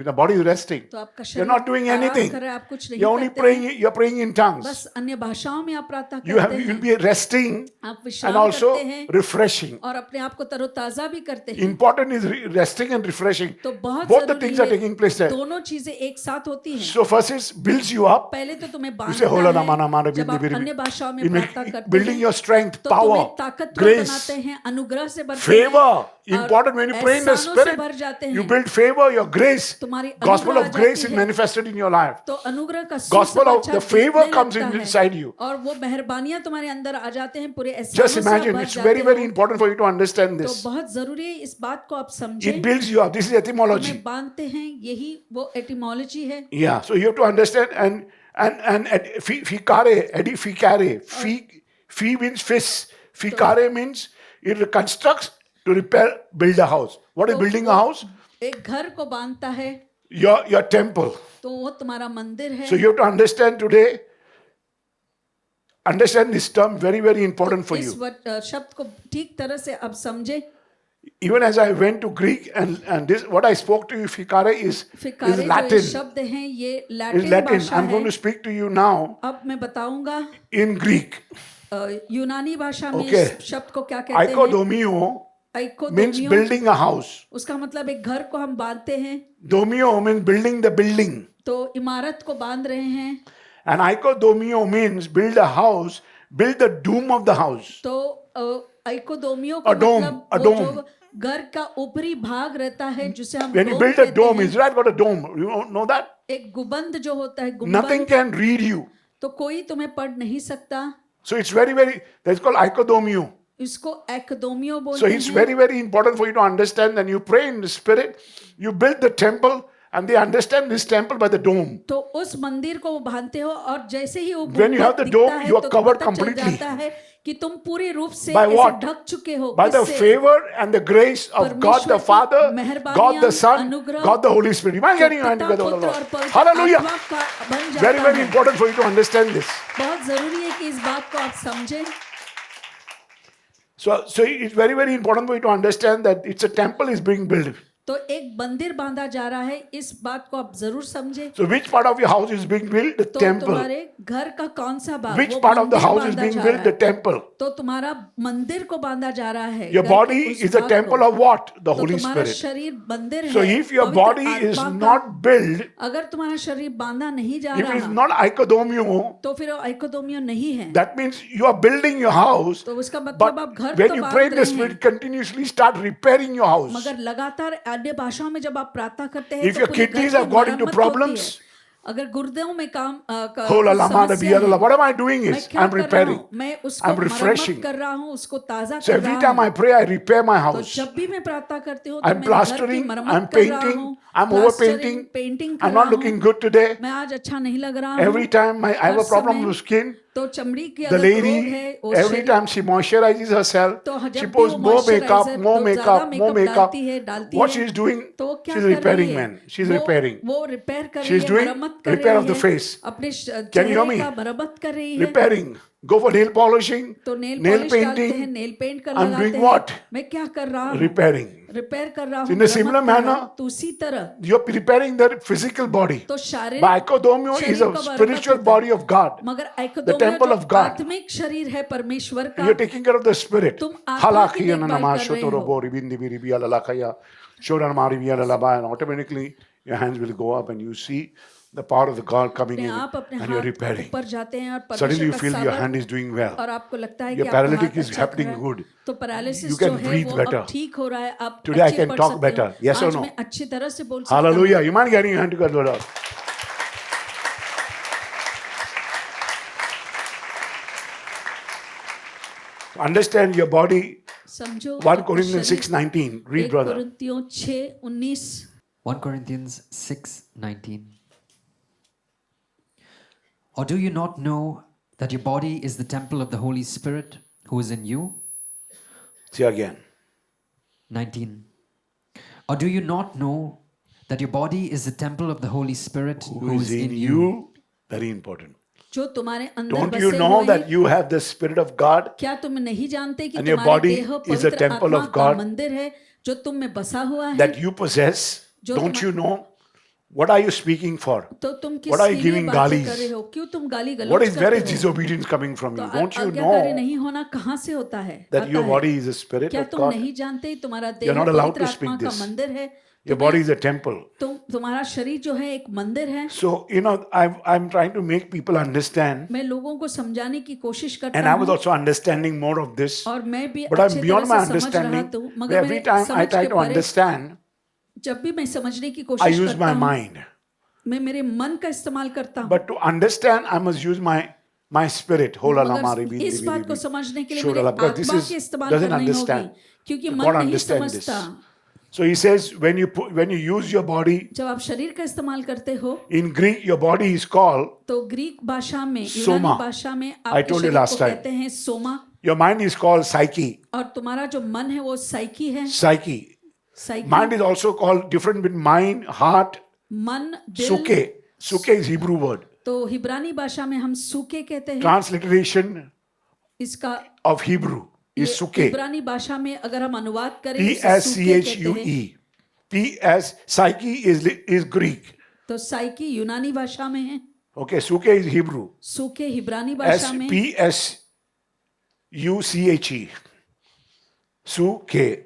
the body is resting. तो आपका You're शरीर not doing आराम anything. कर रहा है, आप कुछ नहीं You're only करते praying. हैं, You're praying in tongues. बस अन्य भाषाओं में आप प्रार्थना You'll करते हैं, be resting आप and विश्राम also करते हैं refreshing. और अपने आप को तरोताजा भी करते हैं। Important is resting and refreshing. तो बहुत Both the जरूरी things are है, taking place there. दोनों चीजें एक साथ होती हैं। So first is builds you up. पहले तो तुम्हें You say, "Hola, बांधता namana, mana, है, जब आप bindi, अन्य bindi." भाषाओं में It प्रार्थना make- करते building हैं your strength, तो power, तुम्हें ताकतवर grace, बनाते हैं, अनुग्रह से भरते favor. हैं, Important when you pray in the एहसानों से spirit, भर जाते you हैं। build favor, your grace. तुम्हारी Gospel अनुग्रह of आ grace जाती is है, manifested in your life. तो अनुग्रह का Gospel of सुसमाचार the favor दिखने comes लगता है, inside you. और वो मेहरबानियां तुम्हारे अंदर आ जाते हैं, पूरे एहसानों Just से आप imagine, भर it's जाते very, very हो। important for you to understand तो this. बहुत जरूरी है इस बात को आप It समझें, builds you up. This is etymology. तुम्हें बांधते हैं, यही वो एटिमोलॉजी है। Yeah, so you have to understand and ficare, edificare, fi means fish, ficare means it reconstructs to repair, build a house. What is तो building a वो house? एक घर को बांधता है, Your temple. तो वो तुम्हारा मंदिर है। So you have to understand today. Understand this term, very, very important for इस you. शब्द को ठीक तरह से अब समझे। Even as I went to Greek and this, what I spoke to you, ficare is फिकारे जो ये Latin. शब्द हैं, ये Is लैटिन Latin. भाषा I'm going है। to speak to you now अब मैं बताऊंगा in Greek. यूनानी भाषा में Okay. इस शब्द को क्या कहते हैं। Icodomio means आइकोदोमियो, building a house. उसका मतलब एक घर को हम बांधते हैं, Domio means building the building. तो इमारत को बांध रहे हैं। And icodomio means build a house, build the dome of the house. तो आइकोदोमियो का A dome, मतलब a वो dome. जो घर का ऊपरी भाग रहता है, जिसे हम When you dome build a कहते dome, हैं। Israel got a dome. You don't know that? एक गुबंद जो होता है, Nothing गुबंद, can read you. तो कोई तुम्हें पढ़ नहीं सकता। So it's very, very, that's called icodomio. इसको एकोदोमियो बोलते So it's हैं। very, very important for you to understand. Then you pray in the spirit, you build the temple, and they understand this temple by the dome. तो उस मंदिर को वो बांधते हो, और जैसे ही वो When you have the गुंबद dome, दिखता है, you are तो covered पता चल completely. जाता है कि तुम पूरी रूप से By ऐसे what? ढक चुके हो। By the किससे? favor and the grace of God the परमेश्वर की Father, मेहरबानियां, God the Son, अनुग्रह, God the Holy Spirit. You mind getting your hand पिता, together? पुत्र और पवित्र Hallelujah. आत्मा का बन जाता Very, very है। important for you to understand this. बहुत जरूरी है कि इस बात को आप समझें। So it's very, very important for you to understand that it's a temple is being built. तो एक मंदिर बांधा जा रहा है, इस बात को आप जरूर समझें। So which part of your house is being built? The तो temple. तुम्हारे घर का कौन सा भाग, Which वो part of the मंदिर house is बांधा being जा built? रहा The है। temple. तो तुम्हारा मंदिर को बांधा जा रहा है। Your घर के body उस is the भाग temple को। of what? The तो Holy तुम्हारा Spirit. शरीर मंदिर है। So if your पवित्र body is आत्मा का। not built, अगर तुम्हारा शरीर बांधा नहीं जा if it is रहा, not icodomio, तो फिर आइकोदोमियो नहीं है। that means you are building your house, तो उसका but मतलब आप घर when तो you बांध pray in the रहे हैं, Spirit, continuously start repairing your house. मगर लगातार अन्य भाषाओं में जब आप प्रार्थना करते हैं, If तो your पूरे घर kidneys की have got into मरम्मत होती problems, है। अगर गुर्दों में काम Oh, la, la, ma, da, समस्या bia, la, है, what am I doing मैं is क्या I'm कर रहा repairing. हूँ? मैं उसको I'm refreshing. मरम्मत कर रहा हूँ, उसको ताजा So कर every रहा time I हूँ। pray, I repair my तो house. जब भी मैं प्रार्थना करती हूँ, तो I'm मैं घर की plastering, मरम्मत I'm कर रहा painting, हूँ, I'm प्लास्टरिंग, overpainting. पेंटिंग कर I'm रहा not looking हूँ। good today. मैं आज अच्छा नहीं लग रहा Every हूँ। time I have a her problem समय with skin, तो चमड़ी की the अगर रोग है, lady, वो every शरीर, time she moisturizes herself, तो she जब भी puts वो more makeup, moisturizer, more तो makeup, ज़्यादा more makeup makeup. डालती What है, she's doing, तो वो क्या she's कर रही repairing, है? man. She's वो- repairing. वो रिपेयर कर रही She's है, doing मरम्मत कर repair रही of the है, face. अपने Can you hear चेहरे me? का मरम्मत कर रही है। Repairing. Go for nail polishing, तो नेल nail पॉलिश डालते हैं, painting, नेल पेंट कर I'm लगाते doing हैं। what? मैं क्या कर रहा हूँ? repairing. रिपेयर कर रहा हूँ, In a similar मरम्मत कर रहा manner, हूँ। तो उसी तरह You're preparing the physical body. तो शारीरिक But icodomio is शरीर a का मरम्मत spiritual होता है। body of God. मगर The आइकोदोमियो temple जो of God. आत्मिक शरीर है परमेश्वर का, You're taking care of the spirit. तुम आत्मा की Halakiyana देखभाल nama कर रहे shotoro हो। bori bindi biri biya lalakaya. Shodan mari biya lalaba. And automatically your hands will go up and you see the power of the God coming अपने in आप अपने and you're हाथ repairing. ऊपर जाते हैं और Suddenly you परमेश्वर feel का your सामर्थ, hand is doing well. और आपको लगता है Your कि आपका paralytic हाथ is अच्छा happening कर रहा है। good. तो पैरालिसिस You जो can है breathe वो better. अब ठीक हो रहा है, आप Today I अच्छे can पढ़ talk सकते better. हो। Yes or आज no? मैं अच्छी तरह से बोल सकता हूँ। Hallelujah. You mind getting your hand together, Lord? Understand your body. समझो 1 अपना Corinthians शरीर। 6:19. Read, 1 brother. कोरिन्थियों 6:19। 1 Corinthians 6:19. Or do you not know that your body is the temple of the Holy Spirit who is in you? Say again. 19. Or do you not know that your body is the temple of the Holy Spirit who is in you. Very important. जो तुम्हारे अंदर Don't बसे you know हुए that हैं। you have the Spirit of God? क्या तुम नहीं जानते कि And your तुम्हारे body देह is a पवित्र temple आत्मा of का God? मंदिर है जो तुम में बसा हुआ है। That you possess? जो Don't तुम- you know? What are you speaking for? तो तुम What are you किसके लिए giving बातें galis? कर रहे हो? क्यों तुम गाली What गलौज is, where is करते हो? disobedience coming from तो you? Don't you आज्ञाकारी know नहीं होना कहाँ से होता है? that आता your है। body is a spirit क्या of तुम God? नहीं जानते तुम्हारा You're देह not allowed पवित्र to speak आत्मा का this. मंदिर है? Your body is a temple. तुम्हारा शरीर जो है एक मंदिर है। So, I'm trying to make people understand, मैं लोगों को समझाने की कोशिश करता and I was हूँ also understanding more of this, और मैं भी but I'm अच्छे beyond तरह my से समझ रहा understanding. हूँ मगर Every मेरे time I समझ try के to परे understand, जब भी मैं समझने की I कोशिश use करता my हूँ mind. मैं मेरे मन का इस्तेमाल करता हूँ। But to understand, I must use my spirit. मगर इस बात को समझने के लिए मेरे Because this आत्मा की इस्तेमाल doesn't करनी होगी understand. क्योंकि You मन can't नहीं understand this. समझता। So he says, when you use your body, जब आप शरीर का इस्तेमाल करते हो in Greek, your body is called, तो ग्रीक भाषा में Soma. यूनानी भाषा में I आपके told you शरीर last को time. कहते हैं Soma your mind is called psyche. और तुम्हारा जो मन है वो साइकी है। Psyche. Psyche Mind is also called different with mind, heart, मन दिल suke. Suke is Hebrew word. तो हिब्रानी भाषा में हम सूके कहते हैं। Transliteration इसका of Hebrew is ये suke. हिब्रानी भाषा में अगर हम अनुवाद करें तो इसे सूके कहते हैं। P-S-C-H-U-E. Psyche is Greek. तो साइकी यूनानी भाषा में है, Okay, suke is Hebrew. सूके हिब्रानी भाषा में, S-P-S-U-C-H-E. Suke.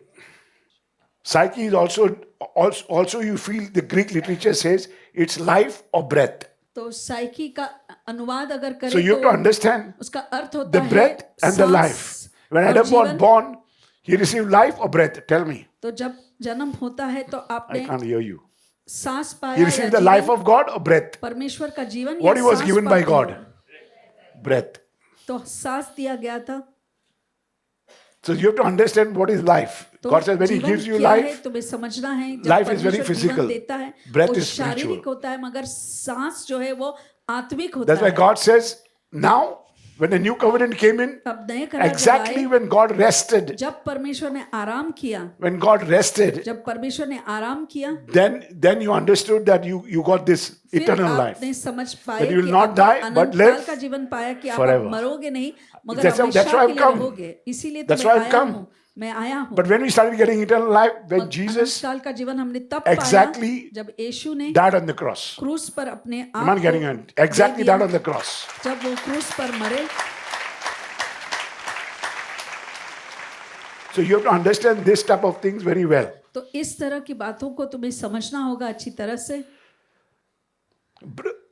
Psyche is also you feel the Greek literature says it's life or breath. तो साइकी का अनुवाद अगर करें So you have to understand उसका अर्थ होता the है breath and the सांस life. When और Adam was जीवन। born, he received life or breath? Tell me. तो जब जन्म होता है तो I आपने can't hear you. सांस He पाया या received the life जीवन, of God or breath? परमेश्वर का जीवन What या he was सांस given by पाते God? हो? Breath. तो सांस दिया गया था। So you have to understand what is life. तो God says when He जीवन gives you क्या है life, तुम्हें समझना है। जब life is very परमेश्वर physical. जीवन देता है Breath वो is spiritual. शारीरिक होता है मगर सांस जो है वो आत्मिक होता that's why है। God says, now when the new covenant came in, अब नए करार जब exactly आए, when God rested, जब परमेश्वर ने आराम किया, when God rested, जब परमेश्वर ने आराम किया, then you understood that you got this फिर eternal life. आपने समझ पाए That you will कि not आप die, but अनंत live काल का जीवन पाया कि आप forever. मरोगे नहीं मगर That's why हमेशा I've के लिए come. रहोगे। इसीलिए तो That's मैं why I've आया come. हूँ, मैं आया हूँ। But when we started getting eternal life, when Anant Jesus काल का जीवन हमने तब exactly पाया जब यीशु ने died on the cross. क्रूस पर अपने You आप not getting को it? Exactly दे दिया। died on the cross. जब वो क्रूस पर मरे So you have to understand this type of things very well. तो इस तरह की बातों को तुम्हें समझना होगा अच्छी तरह से।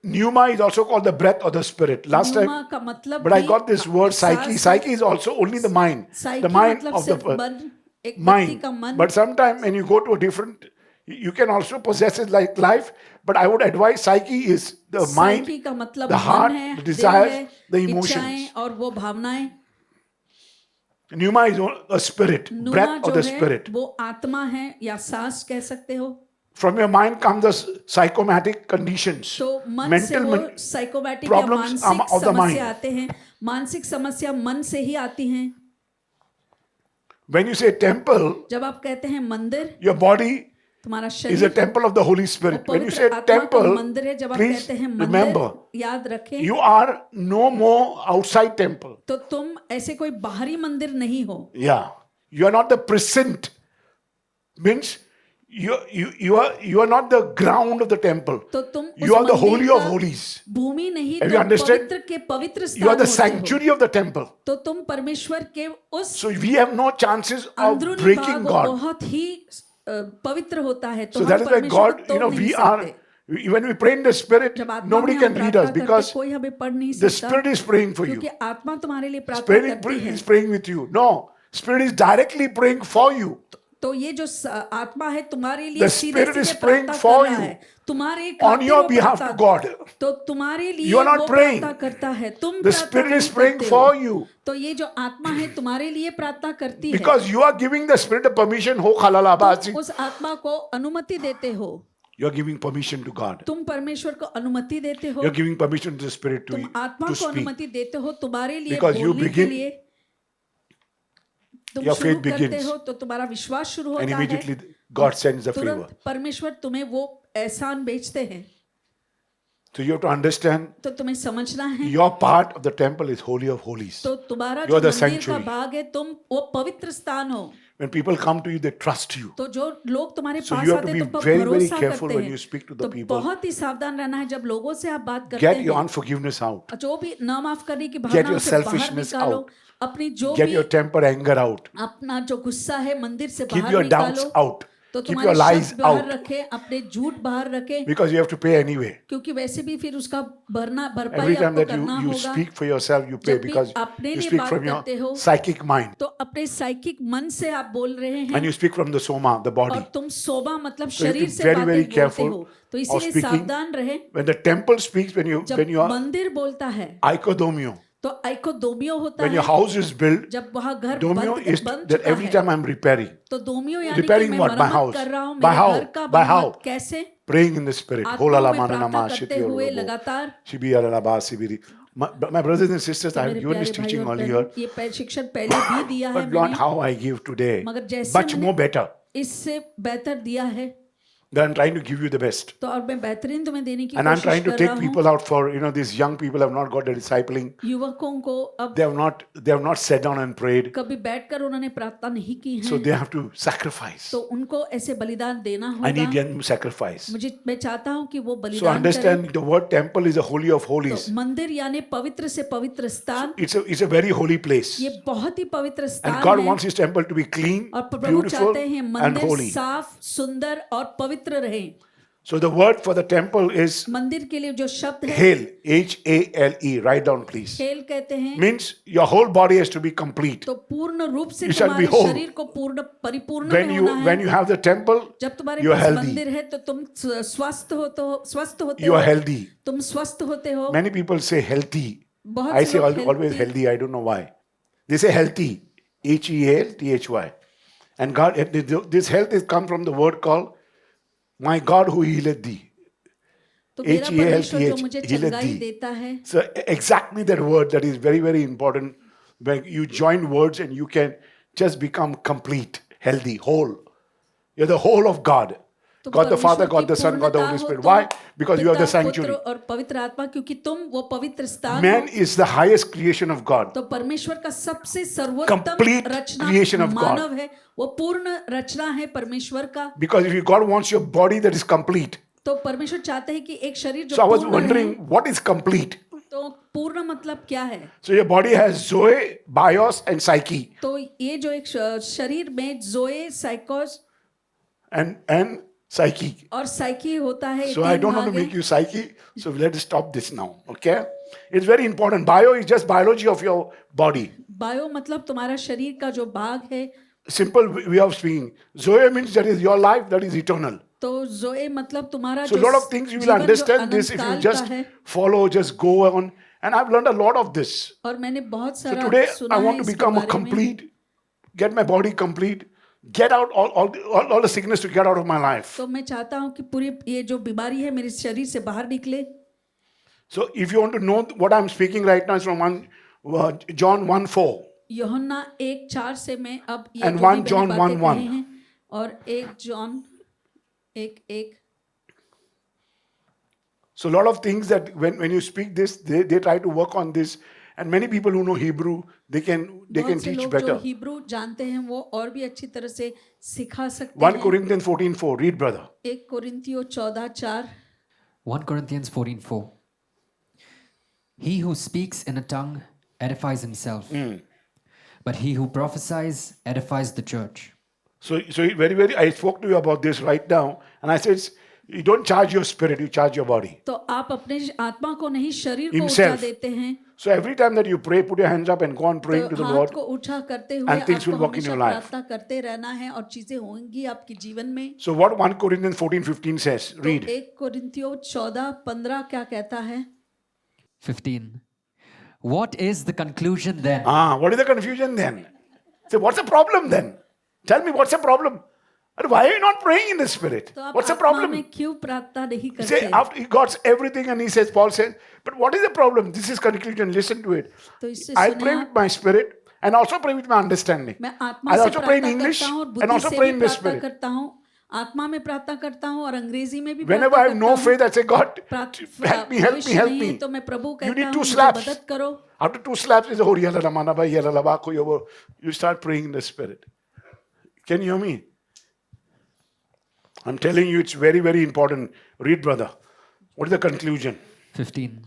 Pneuma is also called the breath or the spirit. Last pneuma time, का मतलब but I भी got this word psyche. सांस Psyche is also only the mind. Psyche The mind मतलब of the सिर्फ मन, एक व्यक्ति का mind. मन। But sometimes when you go to a different, you can also possess it like life. But I would advise psyche is the mind, psyche का मतलब the heart, मन है, the दिल desires, है, the इच्छाएं emotions. और वो भावनाएं। Pneuma is a spirit, नुमा breath जो of the है spirit. वो आत्मा है या सांस कह सकते हो। From your mind come the psychomatic conditions, तो मन से mental वो साइकोमैटिक या problems मानसिक of the mind. समस्या आते हैं। मानसिक समस्या मन से ही आती हैं। When you say temple, जब आप कहते हैं मंदिर, your body तुम्हारा is a शरीर temple of the Holy वो Spirit. When you पवित्र say आत्मा का temple, मंदिर है। जब आप please कहते हैं remember, मंदिर, याद रखें you are no more outside temple. तो तुम ऐसे कोई बाहरी मंदिर नहीं हो। Yeah, you are not the precinct. Means you are not the ground of the temple. तो तुम उस You are the मंदिर holy का of holies. भूमि नहीं Have तो you understood? पवित्र के पवित्र You are स्थान the होते हो। sanctuary of the temple. तो तुम परमेश्वर के उस So we have no chances of अंदरूनी breaking भाग God. बहुत ही पवित्र होता है। तो So हम that is why परमेश्वर God, को तोड़ नहीं we are, सकते। when we pray in the Spirit, जब आत्मा nobody में can हम read प्रार्थना us करते, because कोई हमें पढ़ नहीं the सकता Spirit is praying for you. क्योंकि आत्मा तुम्हारे लिए प्रार्थना Spirit करती है। is praying with you. No, Spirit is directly praying for you. तो ये जो आत्मा है तुम्हारे लिए The सीधे Spirit is सीधे praying प्रार्थना for कर रहा you. है। तुम्हारे On खातिर your वो behalf प्रार्थना- to God. तो तुम्हारे लिए You are not वो praying. प्रार्थना करता है, तुम The प्रार्थना Spirit is नहीं praying करते for हो। you. तो ये जो आत्मा है तुम्हारे लिए प्रार्थना करती है। Because you are giving the Spirit a permission. Ho khalala basi. तुम उस आत्मा को अनुमति देते हो। You are giving permission to God. तुम परमेश्वर को अनुमति देते हो। You are giving permission to the Spirit तुम आत्मा to को speak. अनुमति देते हो तुम्हारे लिए Because you बोलने के begin- लिए। तुम your शुरू faith करते begins. हो तो तुम्हारा विश्वास शुरू And होता immediately है। God sends the favor. तुरंत परमेश्वर तुम्हें वो एहसान बेचते हैं। So you have to understand तो तुम्हें समझना है your part of the temple is holy of holies. तो तुम्हारा You जो are the मंदिर का sanctuary. भाग है तुम वो पवित्र स्थान हो। When people come to you, they trust you. तो जो लोग तुम्हारे So पास you have आते to हैं be तुम पर very, very भरोसा careful करते when you हैं। speak to the तो people. बहुत ही सावधान रहना है जब लोगों से आप बात करते Get your हैं। unforgiveness out. जो भी न माफ करने की Get भावना your उसे बाहर selfishness निकालो। out. अपनी जो Get भी your temper anger out. अपना जो गुस्सा है मंदिर से Keep बाहर your doubts निकालो। out. तो Keep तुम्हारे your lies शक बाहर out. रखें, अपने झूठ बाहर रखें, Because you have to pay anyway. क्योंकि वैसे भी फिर उसका भरपाई Every time आपको that करना you होगा। speak for yourself, you pay जब भी because अपने you लिए speak बात from your करते हो psychic mind. तो अपने साइकिक मन से आप बोल रहे And हैं you speak from the soma, the body. और तुम सोबा मतलब So you have to शरीर be से very, बातें very बोलते careful हो। तो of इसीलिए speaking. सावधान रहे। When the temple speaks, when you जब are मंदिर बोलता है icodomio, तो आइको दोमियो होता when है। your house is built, जब वहाँ घर domio is बन that चुका every है time I'm repairing, तो दोमियो यानी कि repairing मैं what? My मरम्मत house. कर रहा हूँ By मेरे how? घर का By how? मरम्मत कैसे? praying in the spirit. आत्मा Holala में manana प्रार्थना ma करते shiti हुए olobo. लगातार। Shibi alalaba sibiri. My brothers and sisters, I have मेरे given this प्यारे भाई teaching और earlier, बहन, ये शिक्षण पहले भी दिया है but not मैंने, how I give today. मगर जैसे Much मैंने more better इससे बेहतर दिया है than I'm trying to give you the best. तो और मैं बेहतरीन तुम्हें देने की And I'm कोशिश trying to कर take रहा हूँ। people out for, these young people have not got the discipling. युवकों को अब They have not sat down and prayed. कभी बैठकर उन्होंने प्रार्थना नहीं की So है they have to sacrifice. तो उनको ऐसे बलिदान देना I need होगा। them to sacrifice. मैं चाहता हूँ कि वो So बलिदान करें। understand the word temple is a holy of तो holies. मंदिर यानी पवित्र से पवित्र स्थान, It's a very holy place. ये बहुत ही पवित्र And स्थान God है wants his temple to be clean, और प्रभु beautiful, चाहते हैं and मंदिर holy. साफ, सुंदर और पवित्र रहे। So the word for the temple is मंदिर के लिए जो शब्द है Hale, H-A-L-E. Write down, please. खेल कहते हैं। Means your whole body has to be complete. तो पूर्ण रूप से You shall be तुम्हारे whole. शरीर को पूर्ण परिपूर्ण When में you होना when है। you have the temple, जब तुम्हारे you are पास healthy. मंदिर है तो तुम स्वस्थ होते You हो, are healthy. तुम स्वस्थ होते हो। Many people say healthy. बहुत I से say लोग always healthy. I don't know why. They say healthy. H-E-A-L-T-H-Y. And God, this health is come from the word called my God who healeth thee. तो मेरा परमेश्वर जो मुझे healeth चंगाई thee. देता है। So exactly that word that is very, very important. When you join words and you can just become complete, healthy, whole. You're the whole of God. तो God the Father, परमेश्वर God की the Son, God the पूर्णता Holy हो Spirit. तुम, Why? Because you are the पिता, पुत्र sanctuary. और पवित्र आत्मा, क्योंकि तुम वो पवित्र स्थान Man हो। is the highest creation of God. तो परमेश्वर का सबसे सर्वोत्तम Complete Rachna creation of God. मानव है, वो पूर्ण रचना है परमेश्वर का। Because if God wants your body that is complete. तो परमेश्वर चाहते हैं कि एक शरीर जो So I was पूर्ण wondering है, what is complete? तो पूर्ण मतलब क्या है? So your body has Zoe, Bios, and Psyche. तो ये जो एक शरीर में जोए, साइकोस And Psyche. और साइकी होता है, ये So I तीन don't want to भाग make है। you psyche. So let's stop this now. Okay? It's very important. Bio is just biology of your body. Bio मतलब तुम्हारा शरीर का जो भाग है। Simple way of speaking. Zoe means that is your life, that is eternal. तो जोए मतलब तुम्हारा So a जो lot of things you will जीवन जो understand this if you अनंत काल just का है। follow, just go on. And I've learned a lot of this. और मैंने बहुत So सारा today सुना I है want to इसके become a बारे में। complete, get my body complete, get out all the sickness to get out of my life. तो मैं चाहता हूँ कि पूरी ये जो बीमारी है मेरे शरीर से बाहर निकले। So if you want to know what I'm speaking right now is from John 1:4. यूहन्ना 1:4 से मैं अब ये And जो भी 1 मैंने John बातें 1:1. कही हैं और 1 John 1:1। So a lot of things that when you speak this, they try to work on this. And many people who know Hebrew, they can बहुत से teach लोग जो better. हिब्रू जानते हैं वो और भी अच्छी तरह से सिखा सकते 1 हैं। Corinthians 14:4. Read, brother. 1 कोरिन्थियों 14:4। 1 Corinthians 14:4. He who speaks in a tongue edifies himself, but he who prophesies edifies the church. So very, very, I spoke to you about this right now. And I said, you don't charge your spirit, you charge your body. तो आप अपने आत्मा को नहीं शरीर को ऊंचा Himself. देते हैं। So every time that you pray, put your hands up and go on praying to तो the हाथ Lord. को ऊंचा करते हुए And things will आपको work in हमेशा your life. प्रार्थना करते रहना है और चीजें होंगी आपके जीवन में। So what 1 Corinthians 14:15 says, तो read. 1 कोरिन्थियों 14:15 क्या कहता है? 15. What is the conclusion then? What is the confusion then? So what's the problem then? Tell me what's the problem? And why are you not praying in the spirit? तो आप What's the आत्मा problem? में क्यों प्रार्थना नहीं Say करते? after he got everything and he says, Paul says, but what is the problem? This is conclusion. Listen to it. तो इससे I सुने pray आप, with my spirit and also pray with my understanding. मैं आत्मा I से also pray in प्रार्थना English करता हूँ और and बुद्धि also से pray भी in the प्रार्थना spirit. करता हूँ। आत्मा में प्रार्थना करता हूँ और अंग्रेजी में भी Whenever I have no faith, I say, God, help me, help me, help भविष्य नहीं है me. तो मैं प्रभु You कहता need हूँ 2 मुझे slaps. मदद करो. After 2 slaps, is oh, yalla lamana ba, yalla laba ko yobo. You start praying in the spirit. Can you hear me? I'm telling you, it's very, very important. Read, brother. What is the conclusion? 15.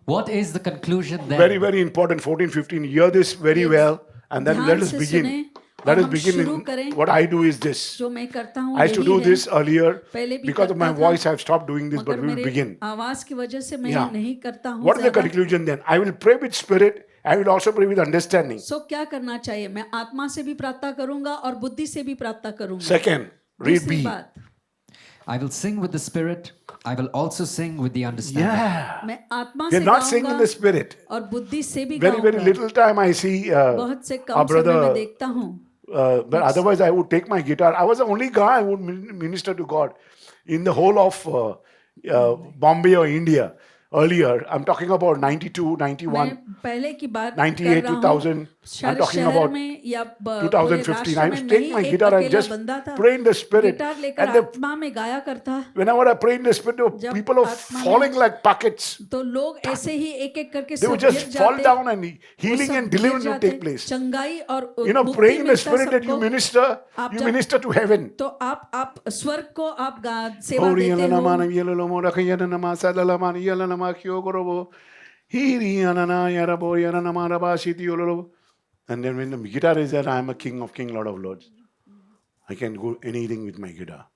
What is the conclusion then? Very, very important. 14, 15. Hear this very well, and then ध्यान let us से begin. सुने Let और us हम begin. शुरू करें. What I do is this. जो मैं करता हूँ I used to यही do है. this earlier. पहले भी Because of my करता था, voice, I have stopped doing this, but मगर we will मेरे begin. आवाज की वजह से मैं Yeah. नहीं करता हूँ What is the ज़्यादा. conclusion then? I will pray with spirit. I will also pray with understanding. सो क्या करना चाहिए? मैं आत्मा से भी प्रार्थना करूंगा और बुद्धि से भी प्रार्थना करूंगा. Second, read दूसरी B. बात, I will sing with the Spirit. I will also sing with the understanding. Yeah. मैं आत्मा We से are not singing in the गाऊंगा spirit. और बुद्धि से भी Very, very गाऊंगा. little time I see बहुत से our कम समय में brother. देखता हूँ. But otherwise, I would take my guitar. I was the only guy who would minister to God in the whole of Bombay or India. Earlier, I'm talking about 92, 91, मैं पहले की बात 98, कर रहा 2000. हूँ. I'm talking शहर about में या पूरे 2015. राष्ट्र I में would मैं take ही my एक guitar and अकेला just बंदा था. pray in the spirit. Guitar लेकर And the, आत्मा में गाया करता. whenever I pray in the spirit, जब people are आत्मा में- falling like buckets. तो लोग ऐसे ही एक एक करके They would सब just गिर fall जाते. down and वो healing सब and गिर deliverance would जाते. take place. चंगाई और You know, मुक्ति praying in the मिलता spirit that you सबको. minister, आप you जब- minister to heaven. तो आप स्वर्ग को आप सेवा देते हो. And then when the guitar is there, I am a king of kings, Lord of lords. I can go anything with my guitar.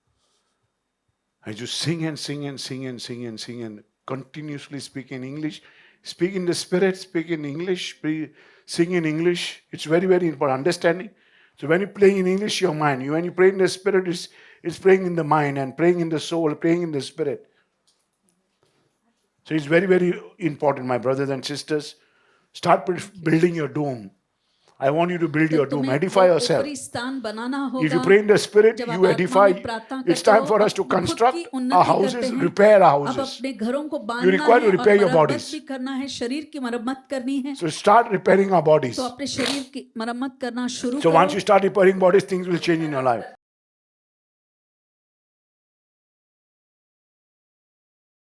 I just sing and sing and sing and sing and sing and continuously speak in English. Speak in the spirit, speak in English, sing in English. It's very, very important. Understanding. So when you play in English, your mind. When you pray in the spirit, it's praying in the mind and praying in the soul, praying in the spirit. So it's very, very important, my brothers and sisters. Start building your dome. I want you to build तो your dome. तुम्हें Edify वो yourself. ऊपरी स्थान बनाना होगा. If you pray in the spirit, जब आप you आत्मा edify. में प्रार्थना It's करते time हो, for us to आप खुद construct की our उन्नति houses, करते हैं. repair our अब houses. अपने घरों को You बांधना require to है और repair your मरम्मत bodies. भी करना है, शरीर की मरम्मत करनी है. So start repairing our bodies. तो अपने शरीर की मरम्मत करना शुरू So once you करो. start repairing bodies, things will change in your life.